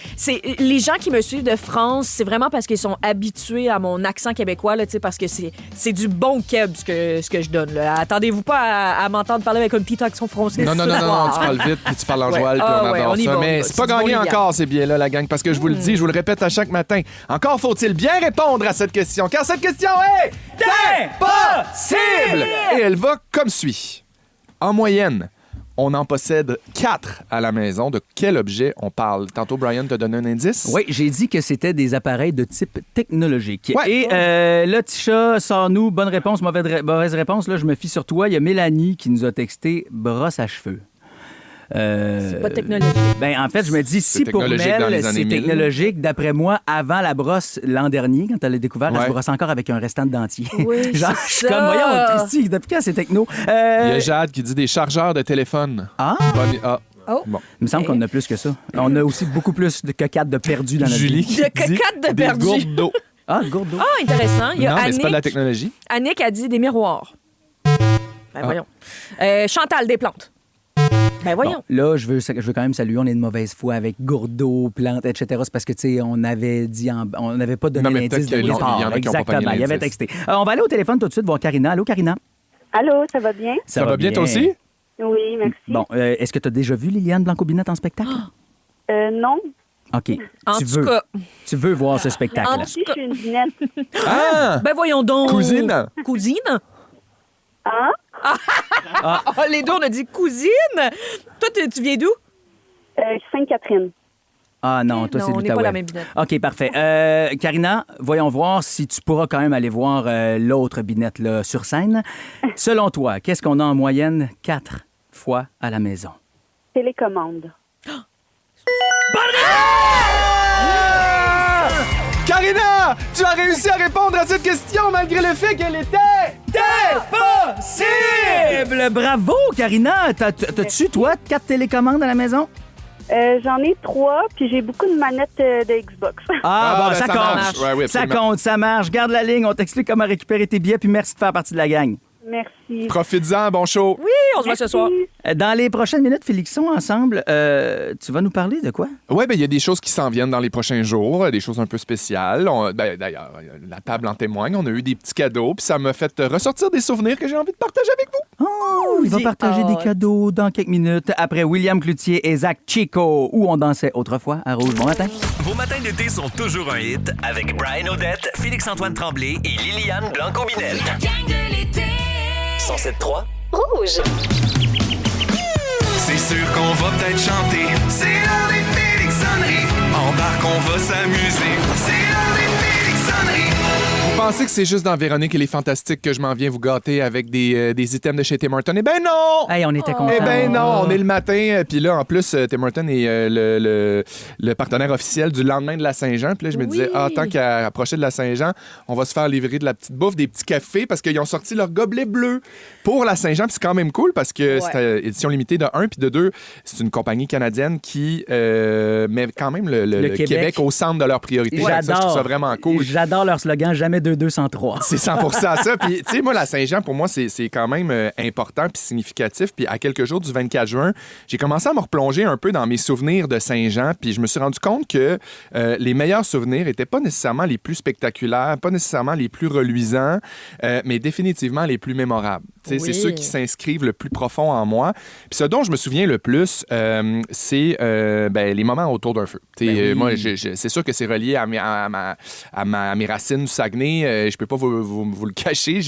Les gens qui me suivent de France, c'est vraiment parce qu'ils sont habitués à mon accent québécois, là, parce que c'est du bon keb ce que je donne. Là. Attendez-vous pas à m'entendre parler avec un petit accent français. Non, tu parles vite, puis tu parles en joie, puis on adore ça. Mais c'est pas gagné encore, ces billets-là, la gang, parce que je vous le dis, je vous le répète à chaque matin. Encore faut-il bien répondre à cette question, car cette question est impossible! Et elle va comme suit. En moyenne, on en possède 4 à la maison. De quel objet on parle? Tantôt, Brian t'a donné un indice. Oui, j'ai dit que c'était des appareils de type technologique. Ouais. Et là, Tisha, sors-nous. Bonne réponse, mauvaise réponse. Là, je me fie sur toi. Il y a Mélanie qui nous a texté brosse à cheveux. C'est pas technologique. Ben, en fait, je me dis, si pour Mel, c'est technologique, d'après moi, avant la brosse l'an dernier, quand elle l'a découvert, elle se brosse encore avec un restant de dentier. Oui, genre, je suis comme, voyons, Christy, depuis quand c'est techno? Il y a Jade qui dit des chargeurs de téléphone. Oh. Bon. Il me semble qu'on a plus que ça. On a aussi beaucoup plus de cocottes de perdus dans notre Julie vie. qui De cocottes de perdus. Des gourdes d'eau. Gourde d'eau. Intéressant. Il y a Non, mais Annick, c'est pas de la technologie. Annick a dit des miroirs. Voyons. Chantal, des plantes. Voyons. Bon, là, je veux quand même saluer. On est de mauvaise foi avec gourde d'eau, plantes, etc. C'est parce que, tu sais, on avait dit... on n'avait pas donné l'indice de départ. Exactement. Il y avait texté. On va aller au téléphone tout de suite voir Karina. Allô, Karina? Allô, ça va bien? Ça va bien, toi aussi? Oui, merci. Bon, est-ce que tu as déjà vu Liliane Blanco-Binette en spectacle? Non. OK. En tout cas. Tu veux voir ce spectacle-là. Je suis une binette. Ah! Ben voyons donc. Cousine? Cousine? Hein? Ah, les deux, on a dit cousine. Toi, tu viens d'où? Sainte-Catherine. Ah non, toi, Non, c'est on n'est l'Outaouais. pas la même binette. OK, parfait. Karina, voyons voir si tu pourras quand même aller voir l'autre binette là, sur scène. Selon toi, qu'est-ce qu'on a en moyenne 4 fois à la maison? Télécommande. Karina, tu as réussi à répondre à cette question malgré le fait qu'elle était impossible! Bravo, Karina! T'as-tu, toi, 4 télécommandes à la maison? J'en ai 3, puis j'ai beaucoup de manettes de Xbox. Ah, bon, ça compte. marche. Ouais, oui, ça absolument. compte, ça marche. Garde la ligne, on t'explique comment récupérer tes billets, puis merci de faire partie de la gang. Merci. Profites-en, bon show. Oui, on se voit ce soir. Dans les prochaines minutes, Félixon, ensemble, tu vas nous parler de quoi? Oui, ben il y a des choses qui s'en viennent dans les prochains jours, des choses un peu spéciales. D'ailleurs, la table en témoigne. On a eu des petits cadeaux, puis ça m'a fait ressortir des souvenirs que j'ai envie de partager avec vous. Oh, il va partager des cadeaux dans quelques minutes après William Cloutier et Zach Chico, où on dansait autrefois à Rouge. Bon matin. Vos matins d'été sont toujours un hit avec Brian Odette, Félix-Antoine Tremblay et Liliane Blanco-Binette. La gang de l'été. 107.3. Rouge. C'est sûr qu'on va peut-être chanter. C'est l'heure des Félixonneries. Embarque, on va s'amuser. C'est l'heure des Félixonneries. Vous pensez que c'est juste dans Véronique et les Fantastiques que je m'en viens vous gâter avec des items de chez Tim Hortons? Eh ben non! Hey, on était contents. Eh ben non, on est le matin, puis là, en plus, Tim Hortons est le partenaire officiel du lendemain de la Saint-Jean. Puis là, je me disais, tant qu'à approcher de la Saint-Jean, on va se faire livrer de la petite bouffe, des petits cafés, parce qu'ils ont sorti leur gobelet bleu pour la Saint-Jean. Puis c'est quand même cool, parce que c'est édition limitée de 1, puis de 2, c'est une compagnie canadienne qui met quand même le Québec au centre de leurs priorités. J'adore. Ça, je trouve ça vraiment cool. J'adore leur slogan, jamais 203. C'est 100% ça. Puis, tu sais, moi, la Saint-Jean, pour moi, c'est quand même important puis significatif. Puis, à quelques jours du 24 juin, j'ai commencé à me replonger un peu dans mes souvenirs de Saint-Jean. Puis, je me suis rendu compte que les meilleurs souvenirs n'étaient pas nécessairement les plus spectaculaires, pas nécessairement les plus reluisants, mais définitivement les plus mémorables. Tu sais, c'est ceux qui s'inscrivent le plus profond en moi. Puis, ce dont je me souviens le plus, c'est les moments autour d'un feu. Moi, c'est sûr que c'est relié à mes racines du Saguenay. Je peux pas vous le cacher.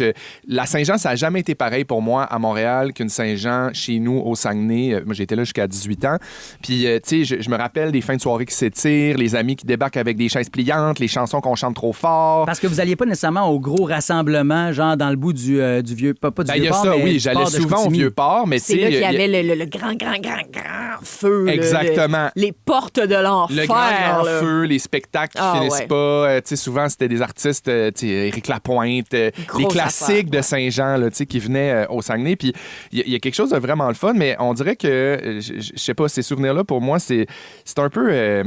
La Saint-Jean, ça n'a jamais été pareil pour moi à Montréal qu'une Saint-Jean chez nous au Saguenay. Moi, j'ai été là jusqu'à 18 ans. Puis, tu sais, je me rappelle des fins de soirée qui s'étirent, les amis qui débarquent avec des chaises pliantes, les chansons qu'on chante trop fort. Parce que vous alliez pas nécessairement au gros rassemblement, genre dans le bout du vieux... Pas du vieux port, ça, mais oui, du j'allais port de souvent au Chicoutimi. vieux port, mais tu sais... C'est là qu'il y avait le grand feu. Exactement. Les portes de l'enfer. Le grand feu, les spectacles qui finissent ouais. pas. Tu sais, souvent, c'était des artistes, tu sais, Éric Lapointe, les classiques de Saint-Jean, là, tu sais, qui venaient au Saguenay. Puis il y a quelque chose de vraiment le fun, mais on dirait que, je sais pas, ces souvenirs-là, pour moi, c'est un peu...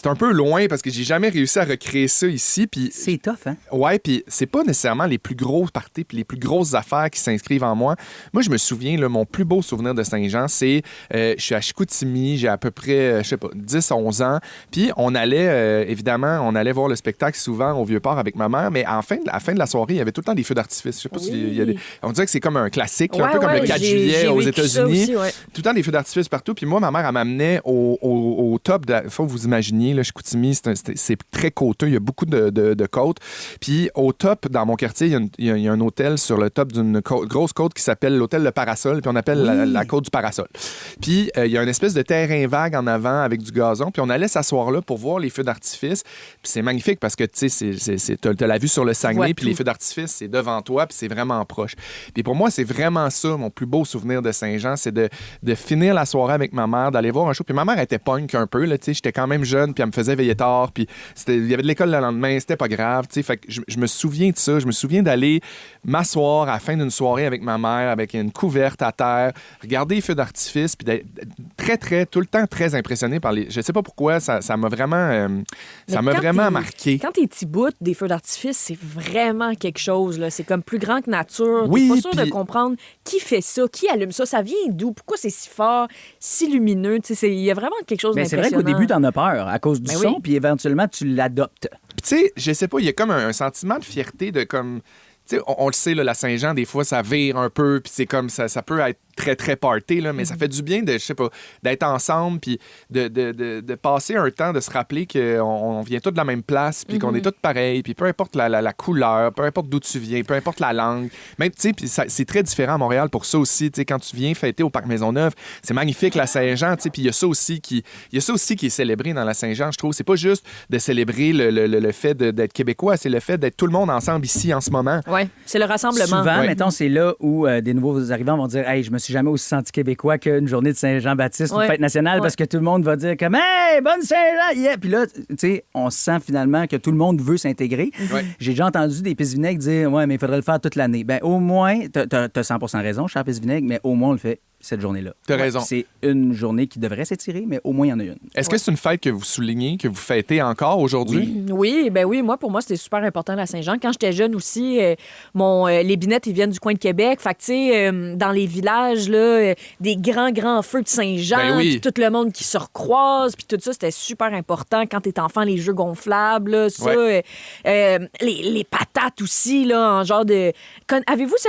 c'est un peu loin parce que j'ai jamais réussi à recréer ça ici. C'est tough, hein? Ouais, puis c'est pas nécessairement les plus grosses parties puis les plus grosses affaires qui s'inscrivent en moi. Moi, je me souviens, là, mon plus beau souvenir de Saint-Jean, c'est je suis à Chicoutimi, j'ai à peu près, je sais pas, 10-11 ans. Puis on allait, évidemment, on allait voir le spectacle souvent au Vieux-Port avec ma mère, mais à la fin de la soirée, il y avait tout le temps des feux d'artifice. Je sais pas s'il y a des... On dirait que c'est comme un classique, là, un peu comme le 4 juillet aux États-Unis. Aussi, ouais. Tout le temps des feux d'artifice partout. Puis moi, ma mère, elle m'amenait au top de... Faut que vous imaginiez, là, Chicoutimi, c'est très côteux. Il y a beaucoup de côtes. Puis au top, dans mon quartier, il y a un hôtel sur le top d'une grosse côte qui s'appelle l'hôtel Le Parasol. Puis on appelle la côte du Parasol. Puis il y a une espèce de terrain vague en avant avec du gazon. Puis on allait s'asseoir là pour voir les feux d'artifice. Puis c'est magnifique parce que tu sais, t'as la vue sur le Saguenay. Puis les feux d'artifice, c'est devant toi. Puis c'est vraiment proche. Puis pour moi, c'est vraiment ça, mon plus beau souvenir de Saint-Jean. C'est de finir la soirée avec ma mère, d'aller voir un show. Puis ma mère était punk un peu. J'étais quand même jeune. Puis elle me faisait veiller tard. Puis il y avait de l'école le lendemain. C'était pas grave. Fait que je me souviens de ça. Je me souviens d'aller m'asseoir à la fin d'une soirée avec ma mère, avec une couverte à terre, regarder les feux d'artifice. Puis d'être tout le temps très impressionné par les... Je sais pas pourquoi, ça m'a vraiment... ça m'a vraiment marqué. Quand t'es petit bout des feux d'artifice, c'est vraiment quelque chose. Là. C'est comme plus grand que nature. Oui, t'es pas sûr de comprendre qui fait ça, qui allume ça, ça vient d'où, pourquoi c'est si fort, si lumineux. Il y a vraiment quelque chose d'impressionnant. C'est vrai qu'au début, t'en as peur à cause du son, oui. puis éventuellement, tu l'adoptes. Puis tu sais, je sais pas, il y a comme un sentiment de fierté de comme... Tu sais, on le sait, là, la Saint-Jean, des fois, ça vire un peu, puis c'est comme ça peut être très, très party, là, mais ça fait du bien de, je sais pas, d'être ensemble, puis de passer un temps, de se rappeler qu'on vient tous de la même place, puis qu'on est tous pareils, puis peu importe la couleur, peu importe d'où tu viens, peu importe la langue, même, tu sais, puis c'est très différent à Montréal pour ça aussi, tu sais, quand tu viens fêter au Parc Maisonneuve, c'est magnifique, la Saint-Jean, tu sais, puis il y a ça aussi qui est célébré dans la Saint-Jean, je trouve. C'est pas juste de célébrer le fait d'être québécois, c'est le fait d'être tout le monde ensemble ici en ce moment. Oui, c'est le rassemblement. Souvent, mettons, c'est là où des nouveaux arrivants vont dire « Hey, je me suis jamais aussi senti québécois qu'une journée de Saint-Jean-Baptiste, une fête nationale, parce que tout le monde va dire comme « Hey, bonne Saint-Jean! Yeah! » Puis là, tu sais, on sent finalement que tout le monde veut s'intégrer. J'ai déjà entendu des Pisse-Vinaigre dire « Ouais, mais il faudrait le faire toute l'année. » Ben au moins, t'as 100% raison, cher Pisse-Vinaigre, mais au moins on le fait cette journée-là. T'as raison. C'est une journée qui devrait s'étirer, mais au moins, il y en a une. Est-ce que c'est une fête que vous soulignez, que vous fêtez encore aujourd'hui? Oui, pour moi, c'était super important, la Saint-Jean. Quand j'étais jeune aussi, les binettes, ils viennent du coin de Québec. Fait que, tu sais, dans les villages, là, des grands feux de Saint-Jean, puis tout le monde qui se recroise, puis tout ça, c'était super important. Quand t'es enfant, les jeux gonflables, là, ça, les patates aussi, là, en genre de... Avez-vous ça?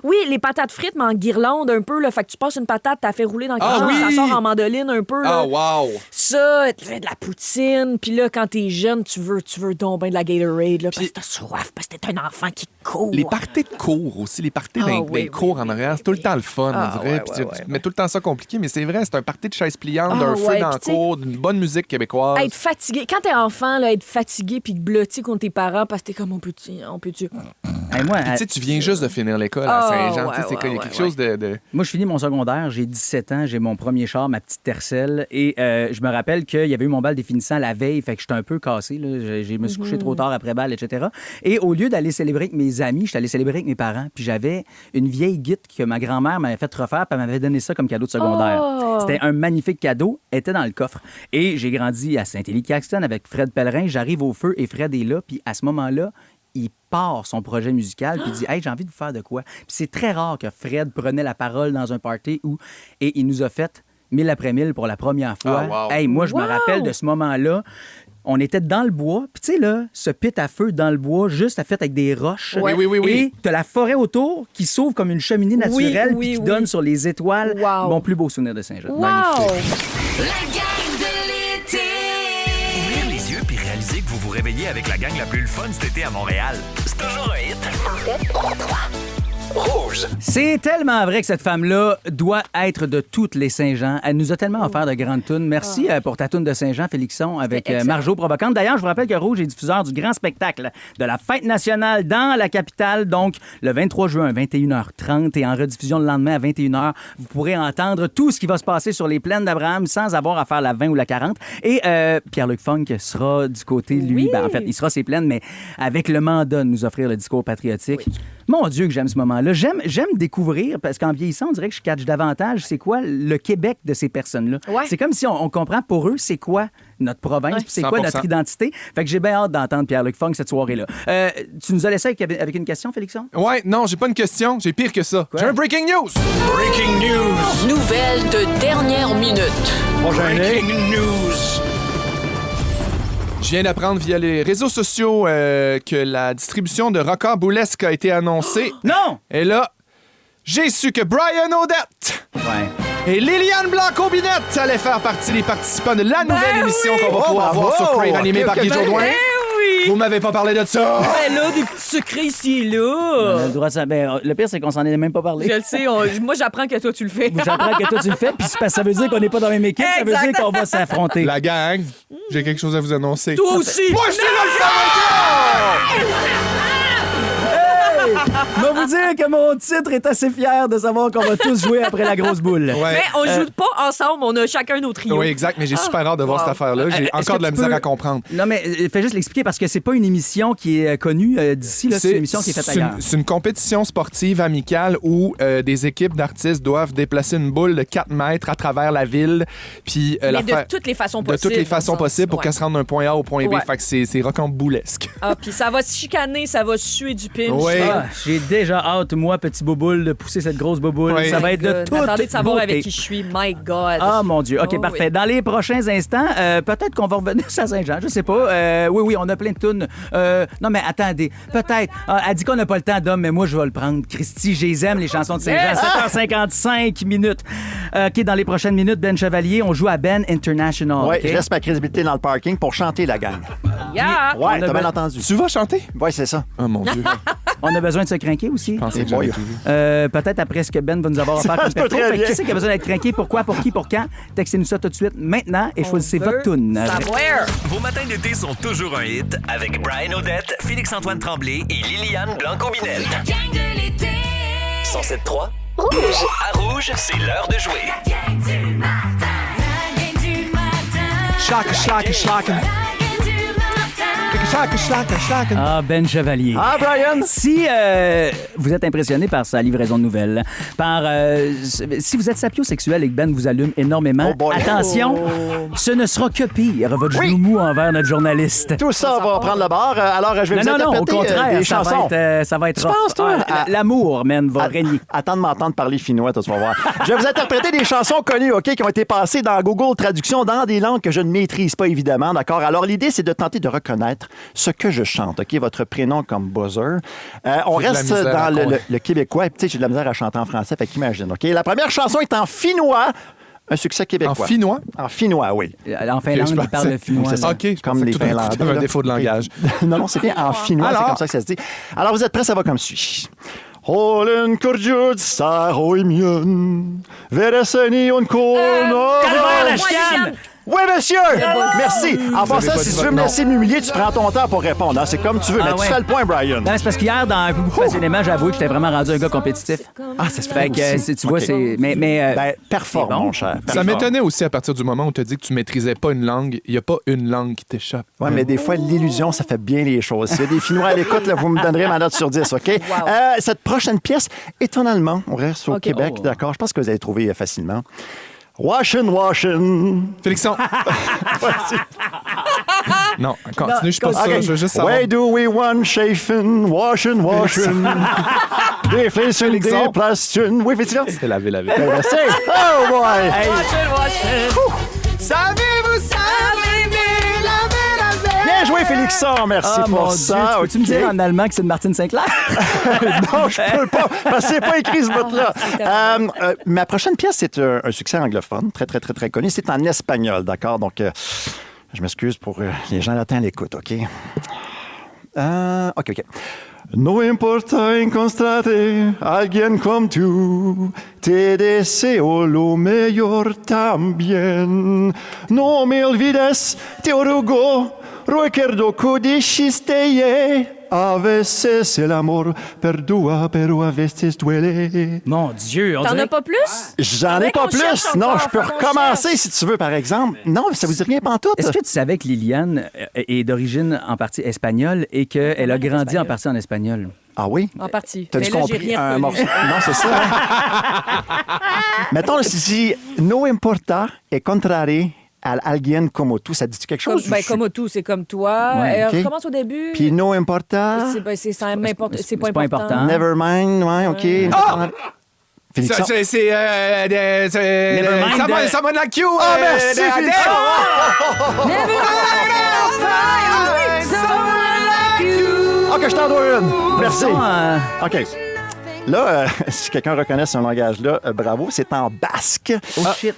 Oui, les patates frites, mais en guirlande un peu, là, fait que tu passes une patate, t'as fait rouler dans quelque chose, ça sort en mandoline un peu. Là. Wow! Ça, tu fais de la poutine, puis là, quand t'es jeune, tu veux donc ben de la Gatorade, là, parce que t'as soif, parce que t'es un enfant qui court. Les parties de cours aussi, les parties d'un cours en arrière, c'est tout le temps le fun, on dirait. Tu mets tout le temps ça compliqué, mais c'est vrai, c'est un party de chaises pliantes, d'un feu dans le cours, d'une bonne musique québécoise. Être fatigué, quand t'es enfant, là, être fatigué puis blotti contre tes parents parce que t'es comme on peut-tu. Tu sais, tu viens juste de finir l'école à Saint-Jean, c'est quelque chose de... Moi, je finis mon secondaire, j'ai 17 ans, j'ai mon premier char, ma petite Tercel, et je me rappelle qu'il y avait eu mon bal définissant la veille, fait que j'étais un peu cassé, là. Je me suis couché trop tard après bal, etc. Et au lieu d'aller célébrer avec mes amis, j'étais allé célébrer avec mes parents, puis j'avais une vieille guitare que ma grand-mère m'avait fait refaire, puis elle m'avait donné ça comme cadeau de secondaire. C'était un magnifique cadeau, elle était dans le coffre. Et j'ai grandi à Saint-Élie-Caxton avec Fred Pellerin, j'arrive au feu et Fred est là, puis à ce moment-là, il part son projet musical puis il dit « Hey, j'ai envie de vous faire de quoi? » Puis c'est très rare que Fred prenait la parole dans un party et il nous a fait 1000 après 1000 pour la première fois. Hey, moi, je me rappelle de ce moment-là. On était dans le bois, puis tu sais, là, ce pit à feu dans le bois, juste à fait avec des roches. Oui. Et t'as la forêt autour qui s'ouvre comme une cheminée naturelle puis qui donne sur les étoiles. Mon plus beau souvenir de Saint-Jean. Magnifique. La gang de l'été! Ouvrir les yeux puis réaliser que vous vous réveillez avec la gang la plus fun cet été à Montréal. C'est toujours un hit. En 2, 3. Rouge. C'est tellement vrai que cette femme-là doit être de toutes les Saint-Jean. Elle nous a tellement offert de grandes tunes. Merci pour ta tune de Saint-Jean, Félixon, avec Marjo Provocante. D'ailleurs, je vous rappelle que Rouge est diffuseur du grand spectacle de la Fête nationale dans la capitale, donc le 23 juin, 21h30, et en rediffusion le lendemain à 21h. Vous pourrez entendre tout ce qui va se passer sur les plaines d'Abraham sans avoir à faire la 20 ou la 40. Et Pierre-Luc Funk sera du côté, lui, en fait, il sera ses plaines, mais avec le mandat de nous offrir le discours patriotique. Mon Dieu, que j'aime ce moment-là. J'aime découvrir, parce qu'en vieillissant, on dirait que je catch davantage c'est quoi le Québec de ces personnes-là. C'est comme si on comprend pour eux c'est quoi notre province, c'est quoi notre identité. Fait que j'ai bien hâte d'entendre Pierre-Luc Funk cette soirée-là. Tu nous as laissé avec une question, Félixon? Ouais, non, j'ai pas une question. J'ai pire que ça. J'ai un breaking news! Breaking news! Nouvelle de dernière minute. Breaking news! Je viens d'apprendre via les réseaux sociaux que la distribution de Rocambolesque a été annoncée. Non! Et là, j'ai su que Brian Odette et Liliane Blanco-Binette allaient faire partie des participants de la nouvelle émission qu'on va pouvoir voir sur Crave, animée par Guy Jourdouin. Vous m'avez pas parlé de ça! Ben là, des petits secrets ici et là. Le pire, c'est qu'on s'en est même pas parlé. Je le sais. Moi, j'apprends que toi, tu le fais. J'apprends que toi, tu le fais, puis ça veut dire qu'on n'est pas dans la même équipe. Ça veut dire qu'on va s'affronter. La gang, j'ai quelque chose à vous annoncer. Toi aussi! Moi, je suis là le faire! Je vais vous dire que mon titre est assez fier de savoir qu'on va tous jouer après la grosse boule. Ouais. Mais on joue pas ensemble, on a chacun nos trios. Oui, exact, mais j'ai super hâte de voir cette affaire-là. J'ai encore de la misère à comprendre. Non, mais fais juste l'expliquer parce que c'est pas une émission qui est connue d'ici, là, c'est une émission qui est faite ailleurs. C'est une compétition sportive amicale où des équipes d'artistes doivent déplacer une boule de 4 mètres à travers la ville. Puis, de toutes les façons possibles. De toutes les façons possibles pour qu'elle se rende d'un point A au point B. Fait que c'est rocambolesque. Ah, puis ça va se chicaner, ça va suer du pinch. Oui. J'ai déjà déjà hâte, moi, petit bouboule, de pousser cette grosse bouboule. Oui. Ça va être de toute Attendez de savoir beauté. avec qui je suis. My God. Ah, mon Dieu. OK, Oh, parfait. oui. Dans les prochains instants, peut-être qu'on va revenir à Saint-Jean. Je sais pas. Oui, on a plein de tunes. Non, mais attendez. Peut-être. Elle dit qu'on n'a pas le temps, Dom, mais moi, je vais le prendre. Christy, je les aime, les chansons de Saint-Jean. 7h55 minutes. OK, dans les prochaines minutes, Ben Chevalier, on joue à Ben International. Oui, OK? je laisse ma crédibilité dans le parking pour chanter la gang. Yeah. Ouais, On t'as a bien be- entendu. Tu vas chanter? Oui, c'est ça. Oh mon Dieu. On a besoin de se craquer aussi. Je pensais que boy. j'avais tout vu. Peut-être après ce que Ben va nous avoir offert Ça comme se peut perso. très Fait que bien. qui c'est qui a besoin d'être craqué? Pourquoi? Pour qui? Pour quand? Textez-nous ça tout de suite, maintenant, et choisissez votre tune. Savoir. Vos matins d'été sont toujours un hit avec Brian Odette, Félix-Antoine Tremblay et Liliane Blanco-Binette. 107.3 Rouge. À Rouge, c'est l'heure de jouer. Schlack. Ah, Ben Chevalier. Ah, Brian! Si vous êtes impressionné par sa livraison de nouvelles, si vous êtes sapiosexuel et que Ben vous allume énormément, Oh boy. attention, ce ne sera que pire, votre genou mou envers notre journaliste. Tout ça va prendre le bord. Alors, je vais vous Non, au interpréter contraire, des chansons. ça va être Tu rough. penses, toi? L'amour, man, va régner. Attends de m'entendre parler finnois, toi, tu vas voir. Je vais vous interpréter des chansons connues, OK, qui ont été passées dans Google Traduction dans des langues que je ne maîtrise pas, évidemment, d'accord? Alors, l'idée, c'est de tenter de reconnaître ce que je chante, OK? Votre prénom comme buzzer. On J'ai de la reste misère à dans le québécois. Tu sais, j'ai de la misère à chanter en français, fait qu'imagine, OK? La première chanson est en finnois. Un succès québécois. En finnois? En finnois, oui. En Finlande, il parle le finnois. C'est ça. OK, je Comme pensais les que tout d'un coup, Finlandais. t'avais un là. défaut de langage. Non, c'est bien en finnois, c'est Alors? comme ça que ça se dit. Alors, vous êtes prêts? Ça va comme suit. Hålen kurjud saroimion, vereseni on Calvaire, la chienne! Oui, monsieur! Merci. En passant, pas si dit tu veux me votre laisser m'humilier, tu prends ton temps pour répondre. hein. C'est comme tu veux, mais ouais. tu fais le point, Brian. Non, c'est parce qu'hier, dans Un peu beaucoup passionnément, j'ai avoué que j'étais vraiment rendu un gars compétitif. Ah, ça se Fait que, tu vois, OK. c'est... Mais Ben, performe, c'est bon. mon cher. Ça m'étonnait aussi à partir du moment où tu as dit que tu maîtrisais pas une langue. Il n'y a pas une langue qui t'échappe. Oui, mais des fois, l'illusion, ça fait bien les choses. S'il y a des Finnois à l'écoute, là, vous me donnerez ma note sur 10, OK? Cette prochaine pièce est en allemand. On reste au Québec, d'accord? Je pense que vous allez trouver facilement. Washin. Félixon. Non, continue, je suis pas sûr. OK. Je veux juste savoir. Why do we want chafen, washin. Des fessures, des plastures. Oui, Félixon? C'est lavé. Merci. Oh, boy! Bien joué, Félixon. Merci Ah, pour mon ça. Dieu, peux-tu me OK. dire en allemand que c'est de Martine Sinclair? Non, je peux pas, parce que c'est pas écrit ce bout-là. Ma prochaine pièce, c'est un succès anglophone, très connu. C'est en espagnol, d'accord? Donc, je m'excuse pour les gens latins à l'écoute, OK? OK. No importa encontrarte alguien como tú, te deseo lo mejor también. No me olvides, te ruego, recuerdo que dijiste. A veces el amor perdura, pero a veces duele. Mon Dieu, on T'en dirait... as pas plus? J'en ai pas qu'on plus. cherche Non, encore, je peux faut qu'on recommencer si tu veux, par exemple. Non, ça vous dit rien pantoute. Est-ce que tu savais que Liliane est d'origine en partie espagnole et qu'elle a grandi en partie en espagnol? Ah oui? En partie. T'as Mais dû là, j'ai compris rien un reconnu. morceau. Non, c'est ça. Hein? Mettons, là, si no importa e contrare al alguien como tú, ça dit quelque chose? Comme tout, c'est comme toi. Ouais, OK. Recommence au début. Puis no importa. C'est pas important. Never mind, ouais, OK. Ah! Félixon. C'est. Nevermind. Someone like you. Ah, merci, Félixon. OK, je t'en dois une. Merci. OK. Là, si quelqu'un reconnaît ce langage-là, bravo, c'est en basque. Oh shit.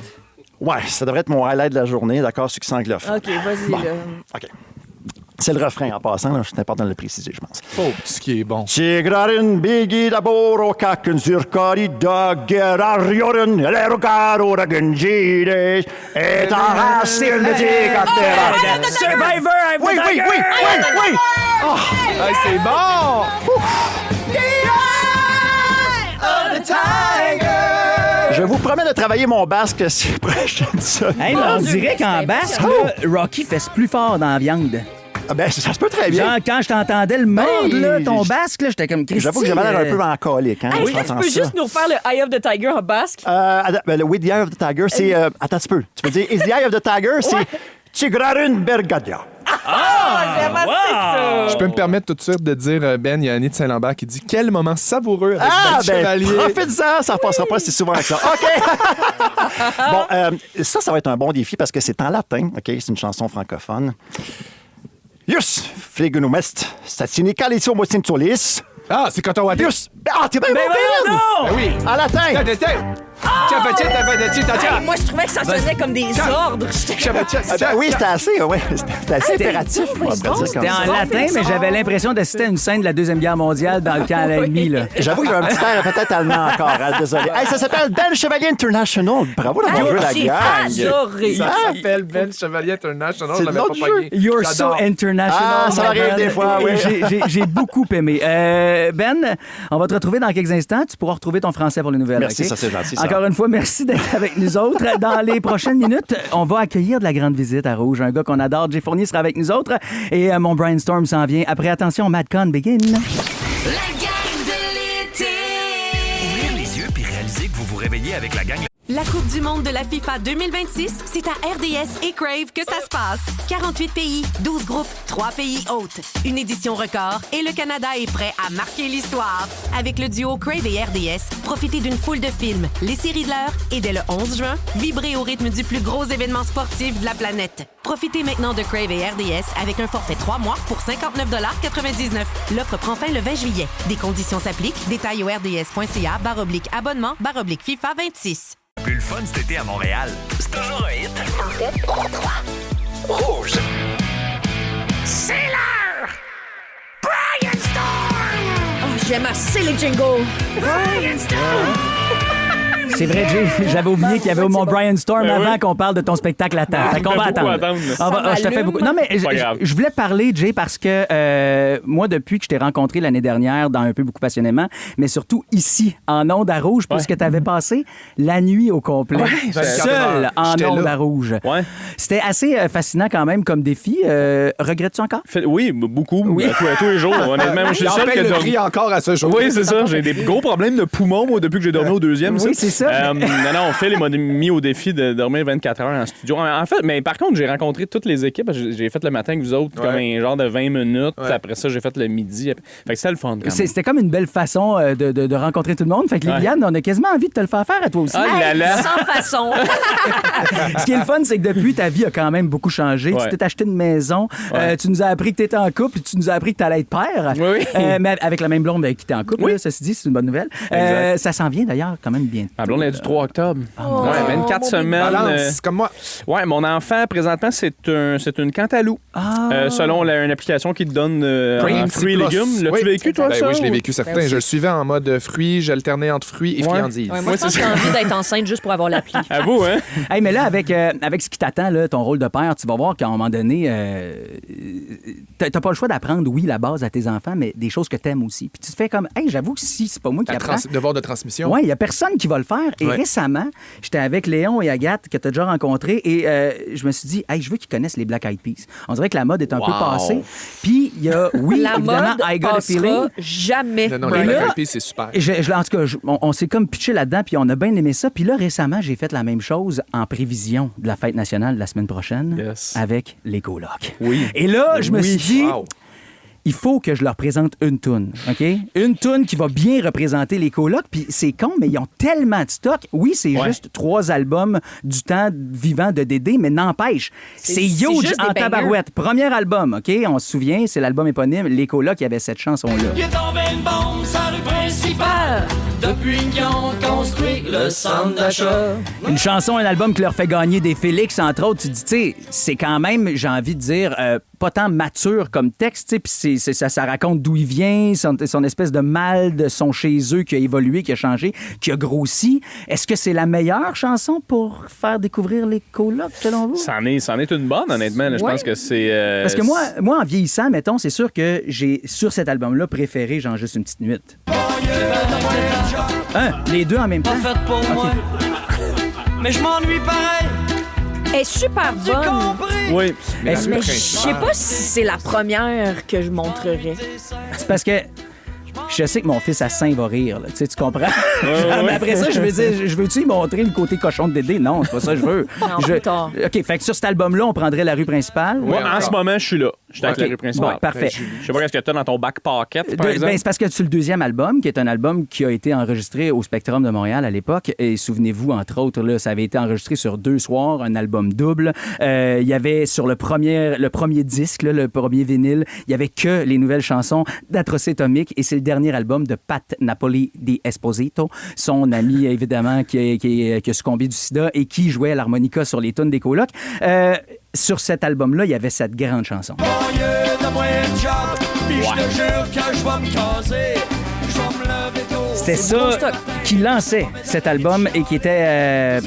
Ouais, ça devrait être mon highlight de la journée, d'accord, succès anglophone. OK, vas-y. Bon. Là. OK. C'est le refrain en passant, là, c'est important de le préciser, je pense. Oh, ce qui est bon. Tigraren bigi da boro kaken zurkari da gerarioren lerogaro da genjide et arrastir de tigatera. Survivor! Oui! Oh, Hey, c'est bon! je vous promets de travailler mon basque ces prochaines semaines. Hey, mais on dirait qu'en basque, là, Rocky fait plus fort dans la viande. Ah ben, ça se peut très bien. Genre, quand je t'entendais le mordre, Hey, là, ton basque, là, j'étais comme Christy. J'avoue que j'avais l'air un peu en colique. Hein, Hey, je est-ce que pense tu en peux ça. juste nous refaire le Eye of the Tiger en basque? Le With the Eye of the Tiger, c'est... attends un petit peu. Tu peux dire Is the Eye of the Tiger, c'est Tigrarun Bergadia. J'aime assez ça. Je peux me permettre tout de suite de dire, Ben, il y a Annie de Saint-Lambert qui dit « Quel moment savoureux avec Ben Chevalier. » Profite-en, ça ne repassera pas si souvent que ça. OK! Bon, ça va être un bon défi parce que c'est en latin, OK? C'est une chanson francophone. Ius, flegunum est, statsinicalicio mocintulis. Ah, c'est Cotawaté. Ius! Ah, t'es bien bon, Ben! Ben oui. En latin! Hey, moi, je trouvais que ça sonnait comme des ordres. Oui, c'était assez impératif. C'était en latin, mais j'avais l'impression d'assister à une scène de la Deuxième Guerre mondiale dans le camp à l'ennemi. J'avoue que j'ai un petit air peut-être allemand encore. Désolé. Hey, ça s'appelle Ben Chevalier International. Bravo d'avoir joué la gang. Adoré. Ça s'appelle Ben Chevalier International. C'est Je l'avais notre pas jeu. pogné. You're so international. Ah, ça arrive des fois, oui. J'ai beaucoup aimé. Ben, on va te retrouver dans quelques instants. Tu pourras retrouver ton français pour les nouvelles. Merci, okay? ça c'est gentil. Ça. Encore une fois, merci d'être avec nous autres. Dans les prochaines minutes, on va accueillir de la grande visite à Rouge. Un gars qu'on adore, Jay Fournier, sera avec nous autres. Et mon brainstorm s'en vient. Après, attention, MadCon begin. La gang de l'été. Ouvrir les yeux puis réaliser que vous vous réveillez avec la gang. La Coupe du monde de la FIFA 2026, c'est à RDS et Crave que ça se passe. 48 pays, 12 groupes, 3 pays hôtes. Une édition record et le Canada est prêt à marquer l'histoire. Avec le duo Crave et RDS, profitez d'une foule de films, les séries de l'heure et dès le 11 juin, vibrez au rythme du plus gros événement sportif de la planète. Profitez maintenant de Crave et RDS avec un forfait 3 mois pour 59,99 $. L'offre prend fin le 20 juillet. Des conditions s'appliquent. Détails au rds.ca/abonnement /FIFA 26. Plus le fun cet été à Montréal. C'est toujours un hit. En fait, 3. Rouge. C'est l'heure! Brian Storm! Oh, j'aime assez les jingles. Brian Storm! C'est vrai, Jay, j'avais oublié qu'il y avait mon Brian Storm avant qu'on parle de ton spectacle à temps. Fait qu'on va attendre. Je te fais beaucoup. Non, mais je voulais te parler, Jay, parce que moi, depuis que je t'ai rencontré l'année dernière dans Un peu beaucoup passionnément, mais surtout ici, en ondes à Rouge, puisque tu avais passé la nuit au complet, seul en ondes à Rouge. Ouais. C'était assez fascinant quand même comme défi. Regrettes-tu encore? Oui, beaucoup. Oui. Tous les jours. Honnêtement, je suis seul que le prix encore à ce jour. Oui, c'est ça. J'ai des gros problèmes de poumons, moi, depuis que j'ai dormi au deuxième. Oui, c'est ça. Non, Phil m'a mis au défi de dormir 24 heures en studio. En fait, mais par contre, j'ai rencontré toutes les équipes. J'ai fait le matin avec vous autres, comme un genre de 20 minutes. Ouais. Après ça, j'ai fait le midi. Fait que c'était le fun. C'était comme une belle façon de rencontrer tout le monde. Fait que Liliane, on a quasiment envie de te le faire faire à toi aussi. Ah là là! Sans façon. Ce qui est le fun, c'est que depuis, ta vie a quand même beaucoup changé. Ouais. Tu t'es acheté une maison. Ouais. Tu nous as appris que tu étais en couple. Tu nous as appris que tu allais être père. Oui. Mais avec la même blonde avec qui tu es en couple. Là, ceci dit, c'est une bonne nouvelle. Ça s'en vient d'ailleurs quand même bien. Ma blonde est du 3 octobre. 24 semaines. Balance, comme moi. Ouais, mon enfant, présentement, c'est une cantaloupe. Selon une application qui te donne fruits et légumes. L'as-tu vécu, toi, ça? Oui, je l'ai vécu, certain. Je le suivais en mode fruits, j'alternais entre fruits et friandises. Ouais, moi, je pense que j'ai envie d'être enceinte juste pour avoir l'appli. À vous, hein? Hey, mais là, avec ce qui t'attend, là, ton rôle de père, tu vas voir qu'à un moment donné, t'as pas le choix d'apprendre, oui, la base à tes enfants, mais des choses que t'aimes aussi. Puis tu te fais comme, hey, j'avoue que si c'est pas moi qui apprends... Devoir de transmission. Oui, il y a personne qui va le faire. Et récemment, j'étais avec Léon et Agathe, que tu as déjà rencontrés, et je me suis dit, hey, je veux qu'ils connaissent les Black Eyed Peas. On dirait que la mode est un peu passée. Puis il y a, oui, la évidemment, mode I Got a Feeling. Jamais. Non, les Black Eyed Peas, c'est super. En tout cas, on s'est comme pitché là-dedans, puis on a bien aimé ça. Puis là, récemment, j'ai fait la même chose en prévision de la fête nationale de la semaine prochaine avec les colocs. Oui. Et là, je me suis dit... Il faut que je leur présente une toune, OK? Une toune qui va bien représenter les colocs. Puis c'est con, mais ils ont tellement de stock. Oui, c'est juste 3 albums du temps vivant de Dédé, mais n'empêche, c'est huge en tabarouette. Premier album, OK? On se souvient, c'est l'album éponyme. Les colocs, il y avait cette chanson-là. Il est tombé une bombe sur le principal depuis qu'ils ont construit le centre d'achat. Une chanson, un album qui leur fait gagner des Félix, entre autres. Tu dis, tu sais, c'est quand même, j'ai envie de dire, pas tant mature comme texte, tu sais, puis ça raconte d'où il vient, son espèce de mal de son chez eux qui a évolué, qui a changé, qui a grossi. Est-ce que c'est la meilleure chanson pour faire découvrir les colocs, selon vous? C'en est une bonne, honnêtement. Là, je pense que c'est... Parce que moi, en vieillissant, mettons, c'est sûr que j'ai, sur cet album-là, préféré genre juste une petite nuit. Les deux en même temps? Pas fait pour moi, mais je m'ennuie pareil. Elle est super bonne. Oui. Mais je sais pas si c'est la première que je montrerais. C'est parce que je sais que mon fils à Saint va rire, là. Tu comprends? Mais après ça, je veux dire, je veux-tu y montrer le côté cochon de Dédé? Non, c'est pas ça que je veux. Non, plus tard. OK, fait que sur cet album-là, on prendrait la rue principale. Moi, en ce moment, je suis là. Je suis avec la rue principale. Bon, parfait. Je sais pas ce que tu as dans ton back pocket, par exemple. Ben, c'est parce que sur le deuxième album, qui est un album qui a été enregistré au Spectrum de Montréal à l'époque, et souvenez-vous, entre autres, là, ça avait été enregistré sur 2 soirs, un album double. Il y avait sur le premier disque, là, le premier vinyle, il y avait que les nouvelles chansons d'Atrocé Atomique, et c'est le dernier album de Pat Napoli di Esposito, son ami, évidemment, qui a succombé du sida et qui jouait à l'harmonica sur les tunes des colocs. Sur cet album-là, il y avait cette grande chanson. C'était ça qui lançait cet album et qui était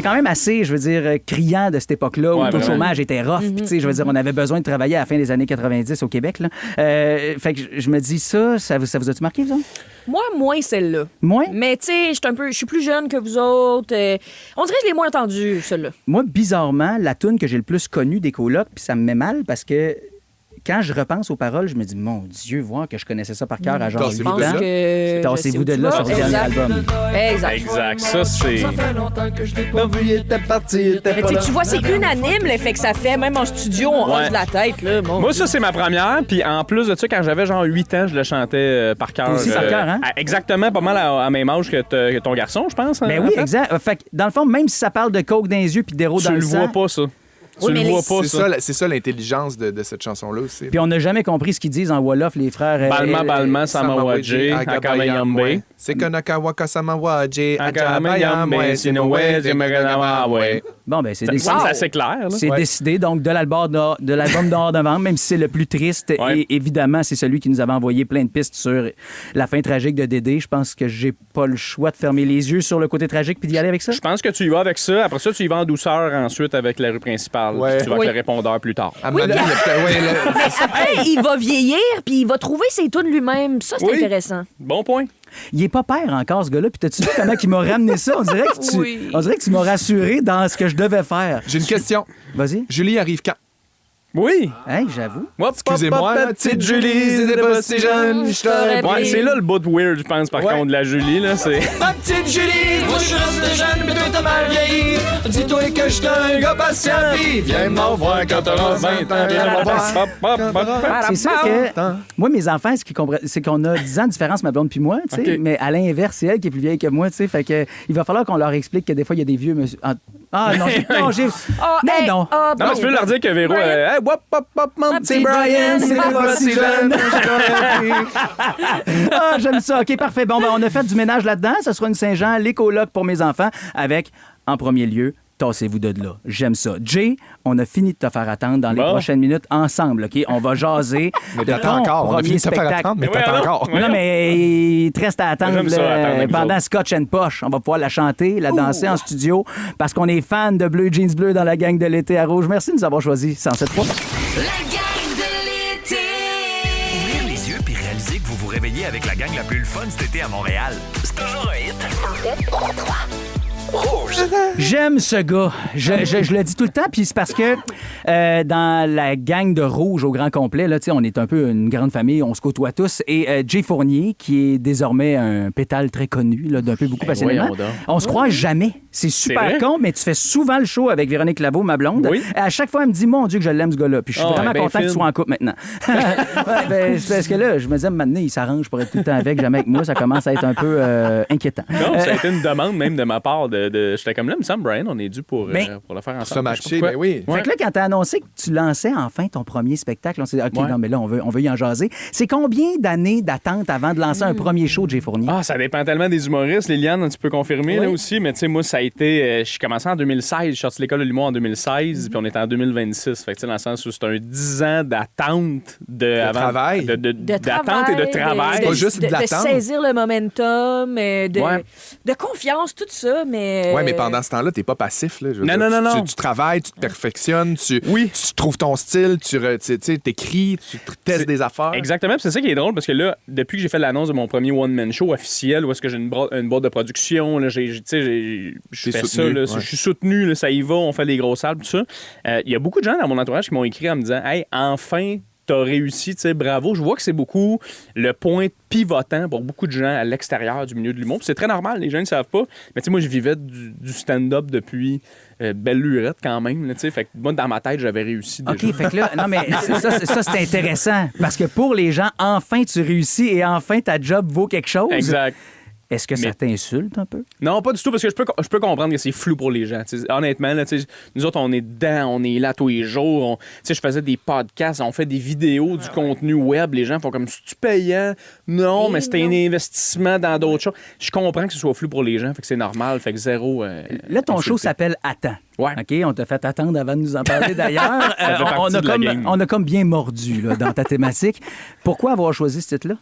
quand même assez, je veux dire, criant de cette époque-là où tout le chômage était rough. Puis, tu sais, je veux dire, on avait besoin de travailler à la fin des années 90 au Québec. Là. Fait que je me dis, ça vous a-tu marqué, vous autres? Moi, moins celle-là. Moins? Mais tu sais, je suis plus jeune que vous autres. On dirait que je l'ai moins entendu, celle-là. Moi, bizarrement, la toune que j'ai le plus connue des colocs, puis ça me met mal parce que quand je repense aux paroles, je me dis, mon Dieu, voir que je connaissais ça par cœur à genre 8 ans. Tassez-vous de là sur le dernier album. Exact. Ça, c'est... Ça fait longtemps que je t'ai pas vu, il était parti, mais tu vois, c'est unanime l'effet que ça fait. Même en studio, on hoche la tête. Là. Bon. Moi, ça, c'est ma première. Puis en plus de ça, quand j'avais genre 8 ans, je le chantais par cœur. Aussi par cœur, hein? Exactement, pas mal à même âge que ton garçon, je pense. Ben oui, exact. Fait que, dans le fond, même si ça parle de coke dans les yeux puis d'héros dans le sang... Tu le vois pas, ça. Tu le vois pas, ça. C'est ça l'intelligence de cette chanson-là aussi. Puis on n'a jamais compris ce qu'ils disent en Wolof, les frères... Balma, Samawaje, Akabayambe. C'est Konakawaka Samawaje, Akabayambe, Sinowe, Zemaganawawe. Bon, ben c'est décidé. C'est assez clair. Là. C'est décidé, donc, de l'album d'Or Novembre, même si c'est le plus triste. Et évidemment, c'est celui qui nous avait envoyé plein de pistes sur la fin tragique de Dédé. Je pense que j'ai pas le choix de fermer les yeux sur le côté tragique puis d'y aller avec ça. Je pense que tu y vas avec ça. Après ça, tu y vas en douceur ensuite avec la rue principale. Tu vas avec le répondeur plus tard. Il va vieillir puis il va trouver ses tunes lui-même. Ça, c'est intéressant. Bon point. Il est pas père encore, ce gars-là. Puis t'as-tu vu comment il m'a ramené ça? On dirait que tu m'as rassuré dans ce que je devais faire. J'ai une question. Vas-y. Julie arrive quand? Oui. Hey, j'avoue. Excusez-moi, la petite Julie, c'était pas si jeune, je t'aurais pris. C'est là le bout weird, je pense, par contre, de la Julie, là, c'est... Ma petite Julie, moi je reste jeune, mais toi t'as mal vieilli. Dis-toi que je suis un gars patient, puis viens m'en voir quand t'auras 20 ans, viens m'en voir. C'est ça que... Moi, mes enfants, ce qu'ils comprennent, c'est qu'on a 10 ans de différence, ma blonde puis moi, tu sais, mais à l'inverse, c'est elle qui est plus vieille que moi, tu sais, fait que il va falloir qu'on leur explique que des fois, il y a des vieux monsieur... Ah non, j'ai... Non. Non, tu peux leur dire que Véro... mon petit Brian, c'est pas si jeune. Ah, j'aime ça. OK, parfait. Bon, ben, on a fait du ménage là-dedans. Ce sera une Saint-Jean, les colocs pour mes enfants, avec, en premier lieu, tassez-vous de là. J'aime ça. Jay, on a fini de te faire attendre dans les prochaines minutes ensemble, OK? On va jaser mais de ton encore. premier on a fini de te spectacle. faire attendre, mais t'attends encore. Non, mais il te reste à attendre pendant Scotch and Posh. On va pouvoir la chanter, la danser en studio, parce qu'on est fan de Bleu Jeans Bleu dans la gang de l'été à Rouge. Merci de nous avoir choisi 107.3. La gang de l'été. Ouvrir les yeux puis réaliser que vous vous réveillez avec la gang la plus fun cet été à Montréal. C'est toujours un hit. En fait, 3. Rouge. J'aime ce gars. Je le dis tout le temps, puis c'est parce que dans la gang de Rouge au grand complet, là, on est un peu une grande famille, on se côtoie tous. Et Jay Fournier, qui est désormais un pétale très connu, là, d'un peu beaucoup passionnément, on se croise jamais. C'est super con, mais tu fais souvent le show avec Véronique Laveau, ma blonde. Oui. À chaque fois, elle me dit, mon Dieu, que je l'aime, ce gars-là. Puis je suis vraiment content que tu sois en couple maintenant. Parce que là, je me disais, maintenant, il s'arrange pour être tout le temps avec, jamais avec moi. Ça commence à être un peu inquiétant. Non, ça a été une demande même de ma part. J'étais comme là, il me semble, Brian, on est dû pour le faire ensemble. Se matcher, ben oui. Fait que là, quand t'as annoncé que tu lançais enfin ton premier spectacle, on s'est dit, OK, non, mais là, on veut y en jaser. C'est combien d'années d'attente avant de lancer un premier show de Jay Fournier? Ah, ça dépend tellement des humoristes. Liliane, tu peux confirmer là aussi, mais tu sais, moi, ça a été... j'ai commencé en 2016, je suis sorti de l'école de l'humour en 2016, puis on est en 2026. Fait que tu sais, dans le sens où c'est un 10 ans d'attente travail. D'attente et de travail. C'est pas juste de l'attente. De saisir le momentum, de confiance, tout ça, mais... Oui, mais pendant ce temps-là, t'es pas passif. Là, non. Tu travailles, tu te perfectionnes, tu trouves ton style, tu t'écris, tu testes des affaires. Exactement, c'est ça qui est drôle, parce que là, depuis que j'ai fait l'annonce de mon premier one-man show officiel, où est-ce que j'ai une boîte de production, là, je fais ça, là, je suis soutenu, là, ça y va, on fait des grosses salles, tout ça. Il y a beaucoup de gens dans mon entourage qui m'ont écrit en me disant « Hey, enfin... t'as réussi, tu sais, bravo. Je vois que c'est beaucoup le point pivotant pour beaucoup de gens à l'extérieur du milieu de l'humour. Puis c'est très normal, les gens ne savent pas. Mais tu sais, moi, je vivais du stand-up depuis belle lurette quand même. Tu sais, fait que moi, dans ma tête, j'avais réussi déjà. OK, fait que là, non, mais ça, c'est intéressant. Parce que pour les gens, enfin, tu réussis et enfin, ta job vaut quelque chose. Exact. Est-ce que ça t'insulte un peu? Non, pas du tout, parce que je peux comprendre que c'est flou pour les gens. T'sais, honnêtement, là, nous autres, on est dedans, on est là tous les jours. Je faisais des podcasts, on fait des vidéos, du contenu web. Les gens font comme, c'est-tu payant? Non, mais c'était un investissement dans d'autres choses. Je comprends que ce soit flou pour les gens, fait que c'est normal, fait que zéro... là, ton show s'appelle Attends. Ouais. OK, on t'a fait attendre avant de nous en parler d'ailleurs. On a comme bien mordu là, dans ta thématique. Pourquoi avoir choisi ce titre-là?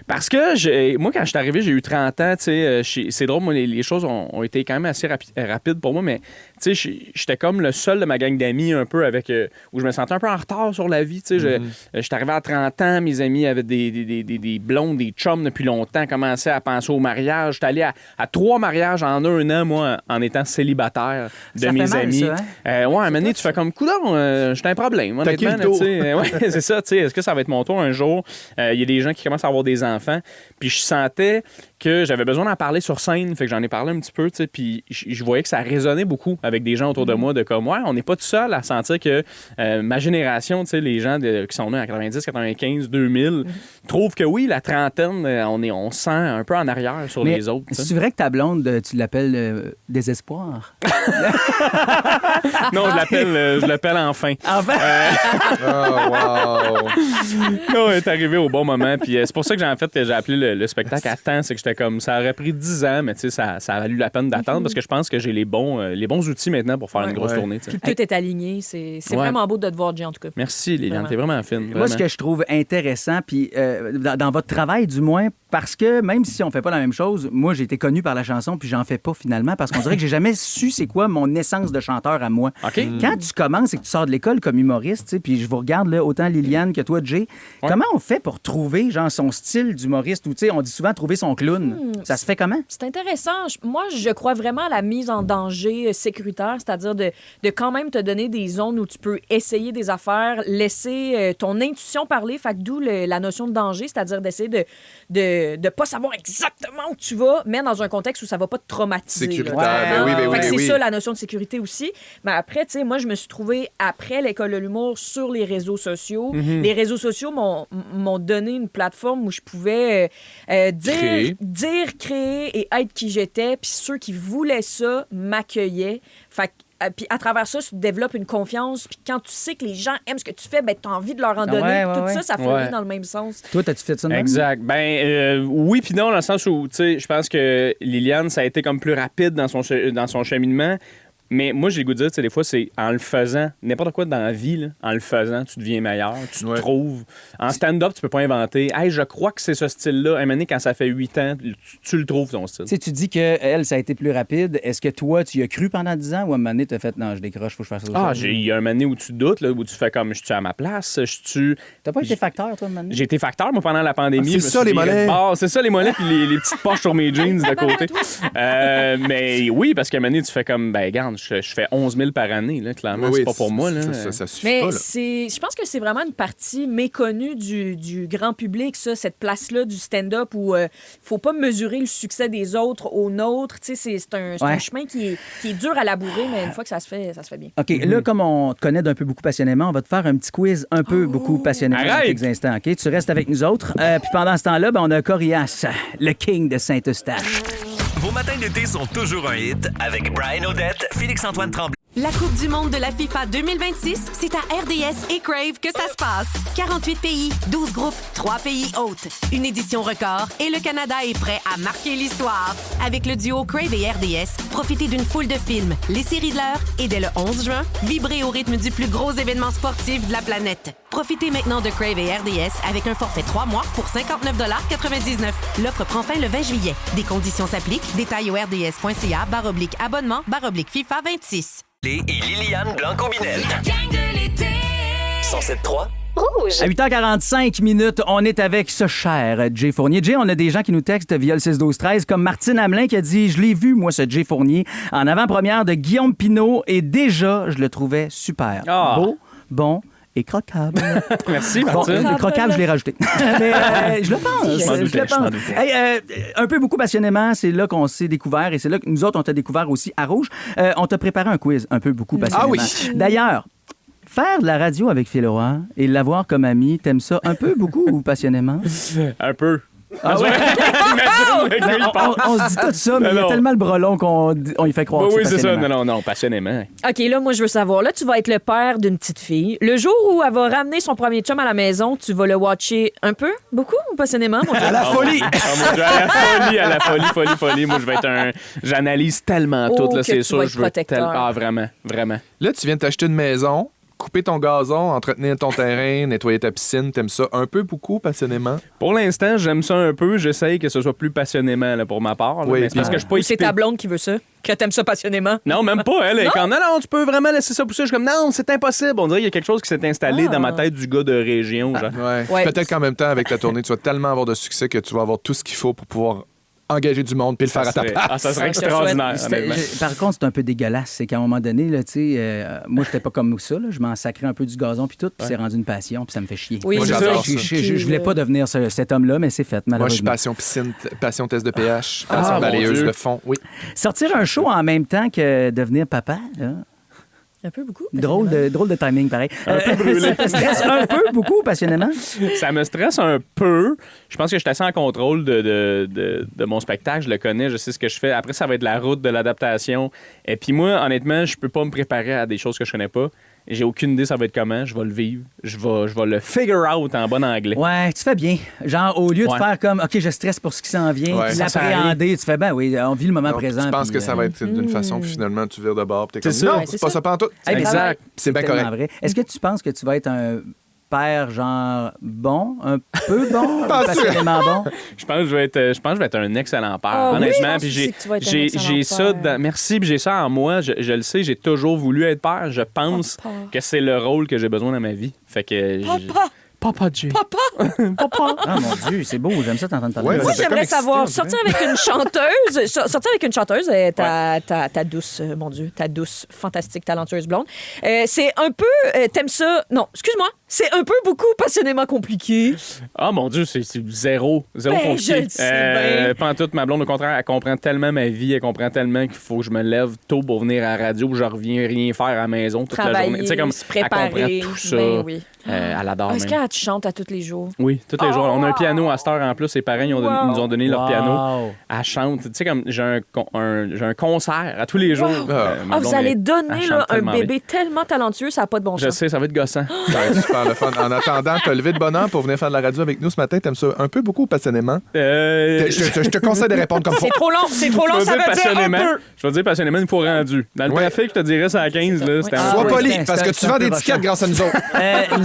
Parce que moi, quand je suis arrivé, j'ai eu 30 ans. C'est drôle, moi, les choses ont été quand même assez rapides pour moi, mais j'étais comme le seul de ma gang d'amis un peu avec où je me sentais un peu en retard sur la vie. J'étais arrivé à 30 ans, mes amis avaient des blondes, des chums depuis longtemps, commençaient à penser au mariage. J'étais allé à 3 mariages en 1 an, moi, en étant célibataire de mes amis. Ouais, à un moment donné, tu fais comme coudonc, j'ai un problème, honnêtement. Ouais, c'est ça, est-ce que ça va être mon tour un jour? Il y a des gens qui commencent à avoir des enfants, puis je sentais que j'avais besoin d'en parler sur scène, fait que j'en ai parlé un petit peu, puis je voyais que ça résonnait beaucoup avec des gens autour de moi, de comme, ouais, on n'est pas tout seul à sentir que ma génération, les gens qui sont nés en 90, 95, 2000, trouvent que oui, la trentaine, on se sent un peu en arrière sur les autres. C'est vrai que ta blonde, tu l'appelles Désespoir? Non, je l'appelle Enfin. Enfin? wow! Non, elle est arrivée au bon moment, puis c'est pour ça que j'ai appelé le spectacle à temps, c'est que j'étais comme, ça aurait pris 10 ans, mais ça a valu la peine d'attendre parce que je pense que j'ai les bons outils maintenant pour faire une grosse tournée. Puis tout est aligné. C'est vraiment beau de te voir, Jay, en tout cas. Merci, Liliane. T'es vraiment fine. Vraiment. Moi, ce que je trouve intéressant, puis dans votre travail, du moins, parce que même si on fait pas la même chose, moi, j'ai été connu par la chanson, puis j'en fais pas finalement, parce qu'on dirait que j'ai jamais su c'est quoi mon essence de chanteur à moi. Okay. Quand tu commences et que tu sors de l'école comme humoriste, puis je vous regarde là, autant Liliane que toi, Jay, comment on fait pour trouver genre son style d'humoriste ou on dit souvent trouver son clown? Ça se fait comment? C'est intéressant. Moi, je crois vraiment à la mise en danger sécuritaire, c'est-à-dire de quand même te donner des zones où tu peux essayer des affaires, laisser ton intuition parler, fait que d'où la notion de danger, c'est-à-dire d'essayer de pas savoir exactement où tu vas, mais dans un contexte où ça va pas te traumatiser. Sécuritaire, c'est ça la notion de sécurité aussi. Mais après, tu sais, moi, je me suis trouvée après l'école de l'humour sur les réseaux sociaux. Les réseaux sociaux m'ont donné une plateforme où je pouvais dire, créer et être qui j'étais. Puis ceux qui voulaient ça m'accueillaient. Fait que puis à travers ça, tu développes une confiance. Puis quand tu sais que les gens aiment ce que tu fais, ben tu as envie de leur en donner. Ça fleurit dans le même sens. Toi, t'as-tu fait ça de même? Exact. Oui puis non, dans le sens où, tu sais, je pense que Liliane, ça a été comme plus rapide dans son cheminement. Mais moi, j'ai le goût de dire, tu sais, des fois, c'est en le faisant, n'importe quoi dans la vie, là, en le faisant, tu deviens meilleur, tu te trouves. En stand-up, tu peux pas inventer. Hey, je crois que c'est ce style-là. À un moment donné, quand ça fait 8 ans, tu le trouves, ton style. Tu sais, tu dis qu'elle, ça a été plus rapide. Est-ce que toi, tu y as cru pendant 10 ans ou à un moment donné, tu as fait, non, je décroche, faut que je fasse autre chose? Il y a un moment donné où tu doutes, là, où tu fais comme, je suis à ma place, T'as pas été facteur, toi, un moment donné? J'ai été facteur, moi, pendant la pandémie. C'est ça, les mollets. C'est ça, les mollets, puis les petites poches sur mes jeans de côté. Mais oui, parce qu'à un moment donné, tu fais comme, ben, regarde, je fais 11 000 par année, là, clairement. C'est pas pour moi. Là. Ça suffit mais pas. Là. Je pense que c'est vraiment une partie méconnue du grand public, ça, cette place-là du stand-up où faut pas mesurer le succès des autres au nôtre. C'est un chemin qui est dur à labourer, mais une fois que ça se fait bien. OK, là, comme on te connaît d'un peu beaucoup passionnément, on va te faire un petit quiz un peu beaucoup passionnément dans quelques instants. OK? Tu restes avec nous autres. Puis pendant ce temps-là, on a Corias, le king de Saint-Eustache. Vos matins d'été sont toujours un hit avec Brian Odette, Félix-Antoine Tremblay. La Coupe du monde de la FIFA 2026, c'est à RDS et Crave que ça se passe. 48 pays, 12 groupes, 3 pays hôtes. Une édition record et le Canada est prêt à marquer l'histoire. Avec le duo Crave et RDS, profitez d'une foule de films, les séries de l'heure et dès le 11 juin, vibrez au rythme du plus gros événement sportif de la planète. Profitez maintenant de Crave et RDS avec un forfait 3 mois pour 59,99 $. L'offre prend fin le 20 juillet. Des conditions s'appliquent. Détails au rds.ca/abonnement/FIFA 26. Et Liliane Blanc-Combinette. La gang de l'été. 107.3. Rouge. À 8h45, on est avec ce cher Jay Fournier. Jay, on a des gens qui nous textent via le 6-12-13, comme Martine Hamelin qui a dit « Je l'ai vu, moi, ce Jay Fournier, en avant-première de Guillaume Pinault, et déjà, je le trouvais super. Beau, bon et croquable. Merci, Bon, Martine. croquable, je l'ai rajouté. Mais je le pense. Je m'en doutais. Hey, un peu beaucoup passionnément, c'est là qu'on s'est découvert et c'est là que nous autres, on t'a découvert aussi à Rouge. On t'a préparé un quiz un peu beaucoup passionnément. Ah oui. D'ailleurs, faire de la radio avec Phil Roy et l'avoir comme ami, t'aimes ça un peu beaucoup ou passionnément? Un peu. Ah ouais? On se dit tout ça, mais il y a tellement le bras long qu'on y fait croire. Oui, c'est ça. Non, passionnément. OK, là, moi, je veux savoir. Là, tu vas être le père d'une petite fille. Le jour où elle va ramener son premier chum à la maison, tu vas le watcher un peu, beaucoup ou passionnément? Mon Dieu? À la folie! À la folie. Moi, je vais être J'analyse tellement tout, là, que c'est tu sûr. vas être Je veux protecteur. Ah, vraiment. Là, tu viens de t'acheter une maison, couper ton gazon, entretenir ton terrain, nettoyer ta piscine. T'aimes ça un peu, beaucoup, passionnément? Pour l'instant, j'aime ça un peu. J'essaye que ce soit plus passionnément là, pour ma part. Là, Oui, mais c'est parce que je suis pas Ou c'est équipé. ta blonde qui veut ça? Que t'aimes ça passionnément? Non, même pas. Elle est Non? comme, non, tu peux vraiment laisser ça pousser. Je suis comme, non, c'est impossible. On dirait qu'il y a quelque chose qui s'est installé dans ma tête du gars de région. Genre. Ouais. Peut-être qu'en même temps, avec ta tournée, tu vas tellement avoir de succès que tu vas avoir tout ce qu'il faut pour pouvoir engager du monde puis le faire à ta place. Ah, ça serait extraordinaire, honnêtement. Par contre, c'est un peu dégueulasse. C'est qu'à un moment donné, là, tu sais, moi, j'étais pas comme ça. Là. Je m'en sacrais un peu du gazon puis tout, puis c'est rendu une passion, puis ça me fait chier. Oui, moi, j'adore ça. Je voulais pas devenir cet homme-là, mais c'est fait, malheureusement. Moi, je suis passion piscine, passion test de pH, Ah, passion mon balayeuse Dieu. de fond. Oui. Sortir un show en même temps que devenir papa, là. Un peu beaucoup. Drôle de timing, pareil. Un peu brûlé. Ça te stresse un peu, beaucoup, passionnément? Ça me stresse un peu. Je pense que je suis assez en contrôle de mon spectacle. Je le connais, je sais ce que je fais. Après, ça va être la route de l'adaptation. Et puis moi, honnêtement, je peux pas me préparer à des choses que je connais pas. J'ai aucune idée ça va être comment. Je vais le vivre. Je vais le figure out en bon anglais. Ouais, tu fais bien. Genre, au lieu de faire comme, OK, je stresse pour ce qui s'en vient, Ouais. puis Ça l'appréhender, tu fais, ben oui, on vit le moment Donc, présent. tu penses puis, que ça va être d'une façon, puis finalement, tu vires de bord. Puis t'es comme, C'est ça. non, Ouais, c'est pas ça pantoute. Hey, Exact. C'est bien tellement correct. vrai. Est-ce que tu penses que tu vas être un père, genre, bon, un peu bon, passionnément bon? Je pense que je vais être un excellent père, Ah oui, honnêtement. je pense Puis aussi que tu vas être un excellent j'ai ça, père. merci, puis j'ai ça en moi. Je le sais, j'ai toujours voulu être père. Je pense que c'est le rôle que j'ai besoin dans ma vie. Fait que Papa J. Papa! Ah, mon Dieu, c'est beau, j'aime ça t'entendre parler. Ouais, Moi, c'est j'aimerais comme savoir, excité, sortir avec une chanteuse, ta douce, mon Dieu, ta douce, fantastique, talentueuse blonde. C'est un peu, t'aimes ça, non, excuse-moi, c'est un peu beaucoup passionnément compliqué. Ah, mon Dieu, c'est zéro compliqué. je le sais bien. Pas en tout, ma blonde, au contraire, elle comprend tellement ma vie, elle comprend tellement qu'il faut que je me lève tôt pour venir à la radio, je reviens rien faire à la maison toute la journée. Tu sais, comme, se préparer. elle comprend tout ça. Ben oui. Elle adore Est-ce même. qu'elle chante à tous les jours? Oui, tous les jours. On a un piano à cette heure en plus. Ses parents ils nous ont donné leur piano. Elle chante. Tu sais, comme j'ai un concert à tous les jours. Ma Vous blonde, allez elle donner chante là, un tellement bébé bien. tellement talentueux, ça n'a pas de bon Je sens. sais, ça va être gossant. Ça va être super le fun. En attendant, t'as levé de bonne heure pour venir faire de la radio avec nous ce matin. T'aimes ça un peu, beaucoup, passionnément? Je te conseille de répondre comme ça. C'est trop long, ça veut dire un peu. Je vais dire passionnément une fois rendu. Dans le trafic, je te dirais ça à 15. Là, c'était Sois poli, c'est- parce que c'est tu un vends peu des tickets rochant. grâce à nous autres.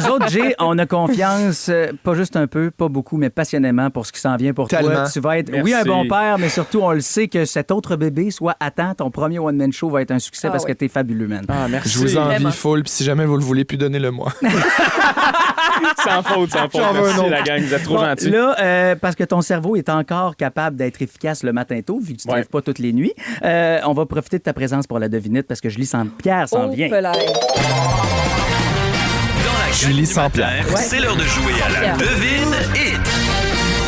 Nous autres, Jay, on a confiance, pas juste un peu, pas beaucoup, mais passionnément pour ce qui s'en vient pour toi. Tellement. Tu vas être, Merci. oui, un bon père, mais surtout, on le sait que cet autre bébé, soit attends, ton premier one-man show va être un succès parce que t'es fabuleux, man. Ah, merci. Je vous envie Vraiment. full, puis si jamais vous le voulez, puis donnez-le moi. Sans faute. J'en veux un Merci, autre. la gang. Vous êtes trop Bon, gentils. là, parce que ton cerveau est encore capable d'être efficace le matin tôt, vu que tu ne te lèves pas toutes les nuits, on va profiter de ta présence pour la devinette parce que Julie Saint-Pierre s'en vient. Dans la Julie Saint-Pierre. C'est l'heure de jouer à la devine hit.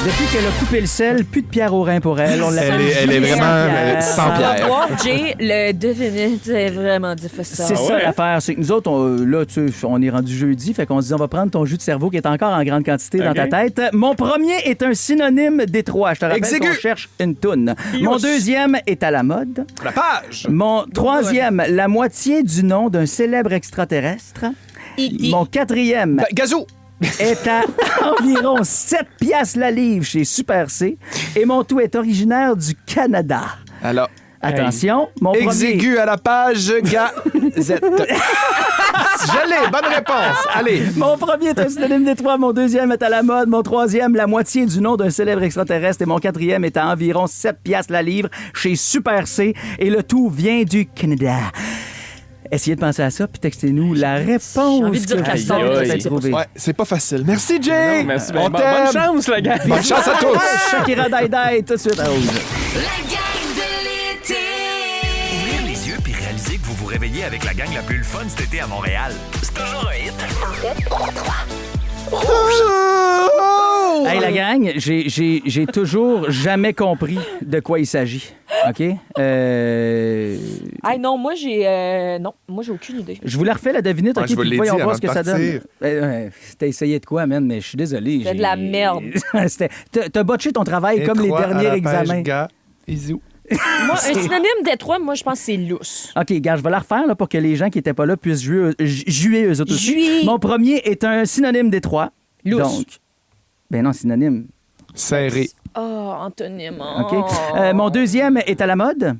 Depuis qu'elle a coupé le sel, plus de pierre au rein pour elle. On l'appelle Elle est Julie vraiment Saint-Pierre. sans On va pierre. voir, Jay, le devinette, c'est vraiment difficile. C'est ça ouais? l'affaire, c'est que nous autres, là, tu sais, on est rendu jeudi, fait qu'on se dit, on va prendre ton jus de cerveau qui est encore en grande quantité dans ta tête. Mon premier est un synonyme d'étroit. Je te rappelle Exigu. qu'on cherche une toune. Mon deuxième est à la mode. La page! Mon troisième, la moitié du nom d'un célèbre extraterrestre. Mon quatrième Gazou! est à environ 7 piastres la livre chez Super C. Et mon tout est originaire du Canada. Alors, Attention, mon premier... exigu à la page gazette. Je l'ai, bonne réponse. Allez. Mon premier est un synonyme d'étroit, mon deuxième est à la mode, mon troisième, la moitié du nom d'un célèbre extraterrestre et mon quatrième est à environ 7 piastres la livre chez Super C. Et le tout vient du Canada. Essayez de penser à ça, puis textez-nous la réponse. J'ai envie de dire que Castor, vous mais avez je sais pas. trouvée. Ouais, c'est pas facile. Merci, Jay. Non, merci. On Bonne t'aime. chance, la gang. Bonne chance à tous. Shakira Daïdaï, tout de suite à Rouge. La gang de l'été. Ouvrir les yeux puis réalisez que vous vous réveillez avec la gang la plus le fun cet été à Montréal. C'est toujours un hit. Hey, la gang, j'ai toujours jamais compris de quoi il s'agit. OK? Non, moi, j'ai aucune idée. Je vous la refais, la devinette, OK? Je vous Puis l'ai voyons dit voir avant ce que de ça partir. donne. T'as essayé de quoi, man? Mais je suis désolé. C'est de la merde. T'as botché ton travail comme les derniers examens. Moi, un synonyme Détroit, moi, je pense que c'est lousse. OK, gars, je vais la refaire là, pour que les gens qui n'étaient pas là puissent jouer eux autres aussi. Jouer. Mon premier est un synonyme Détroit. Lousse. Donc, ben non, synonyme. Serré. Oh, antonyme. OK. Mon deuxième est à la mode.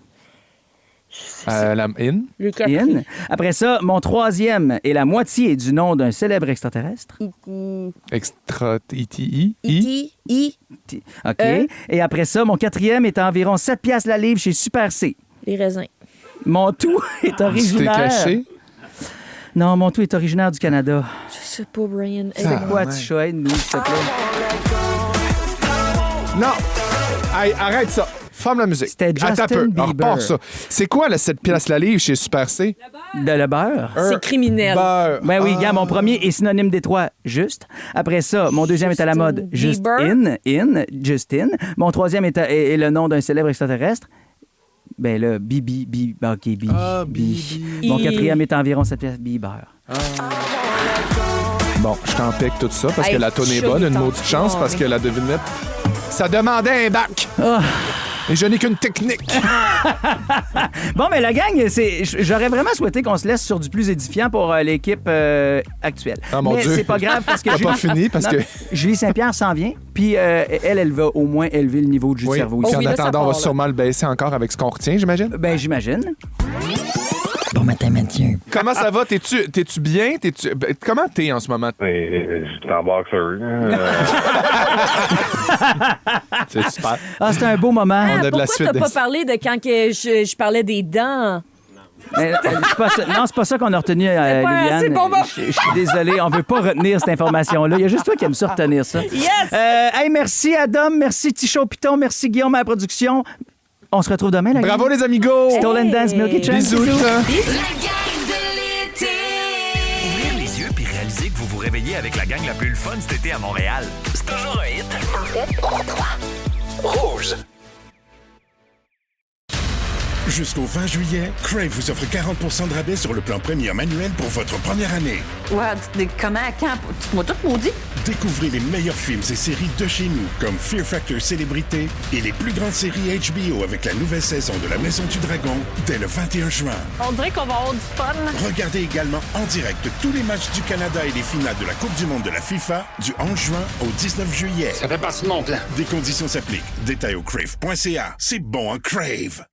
La in. Le In. Après ça, mon troisième est la moitié du nom d'un célèbre extraterrestre. Extra. I. OK. Et après ça, mon quatrième est à environ 7 piastres la livre chez Super C. Les raisins. Mon tout est originaire... Tu t'es caché? Non, mon tout est originaire du Canada. Je sais pas, Brian. C'est quoi, Tisha? Aide-nous, s'il te plaît. Non! Hey, arrête ça! Ferme la musique. C'était Justin Attends un peu. Bieber. Repars ça. C'est quoi, le 7 piastres la livre chez Super C? Le beurre. C'est criminel. Beurre. Ben oui, gars, mon premier est synonyme Détroit, juste. Après ça, mon deuxième est à la mode, Justin Justin. Mon troisième est le nom d'un célèbre extraterrestre. Ben là, Bibi. OK, Bibi. Mon quatrième est environ 7 piastres, Bieber. Bon, je t'en pique tout ça parce que la tonne est bonne. Une maudite chance parce que la devinette, ça demandait un bac. Et je n'ai qu'une technique. Bon, mais la gang, j'aurais vraiment souhaité qu'on se laisse sur du plus édifiant pour l'équipe actuelle. Ah, mon mais Dieu. c'est pas grave parce que T'as pas fini parce que... Julie Saint-Pierre s'en vient, puis elle va au moins élever le niveau de jus de cerveau Puis ici. en attendant, on va sûrement le baisser encore avec ce qu'on retient, j'imagine? Ben, j'imagine. Bon matin, Mathieu. Comment ça va? T'es-tu bien? Comment t'es en ce moment? Je suis en boxeur. C'est super. Ah, c'était un beau moment. On a de la suite. Pourquoi t'as pas parlé de quand que je parlais des dents? Mais, c'est pas ça. Non, c'est pas ça qu'on a retenu, Liliane. C'est bon. Je suis désolé, on veut pas retenir cette information-là. Il y a juste toi qui aimes ça retenir ça. Yes! Hey, merci Adam, merci Tichot Piton, merci Guillaume à la production. On se retrouve demain, la gang. Bravo les amigos! Stolen Dance, Milky Chance. Bisous. La gang de l'été. Ouvrir les yeux puis réaliser que vous vous réveillez avec la gang la plus le fun cet été à Montréal. C'est toujours un hit. Rouge. Jusqu'au 20 juillet, Crave vous offre 40% de rabais sur le plan Premium annuel pour votre première année. Ouais, comment, quand? Tu m'as tout maudit? Découvrez les meilleurs films et séries de chez nous, comme Fear Factor Célébrité et les plus grandes séries HBO avec la nouvelle saison de La Maison du Dragon dès le 21 juin. On dirait qu'on va avoir du fun. Regardez également en direct tous les matchs du Canada et les finales de la Coupe du monde de la FIFA du 11 juin au 19 juillet. Ça fait partie de mon plan. Des conditions s'appliquent. Détails au crave.ca. C'est bon en Crave.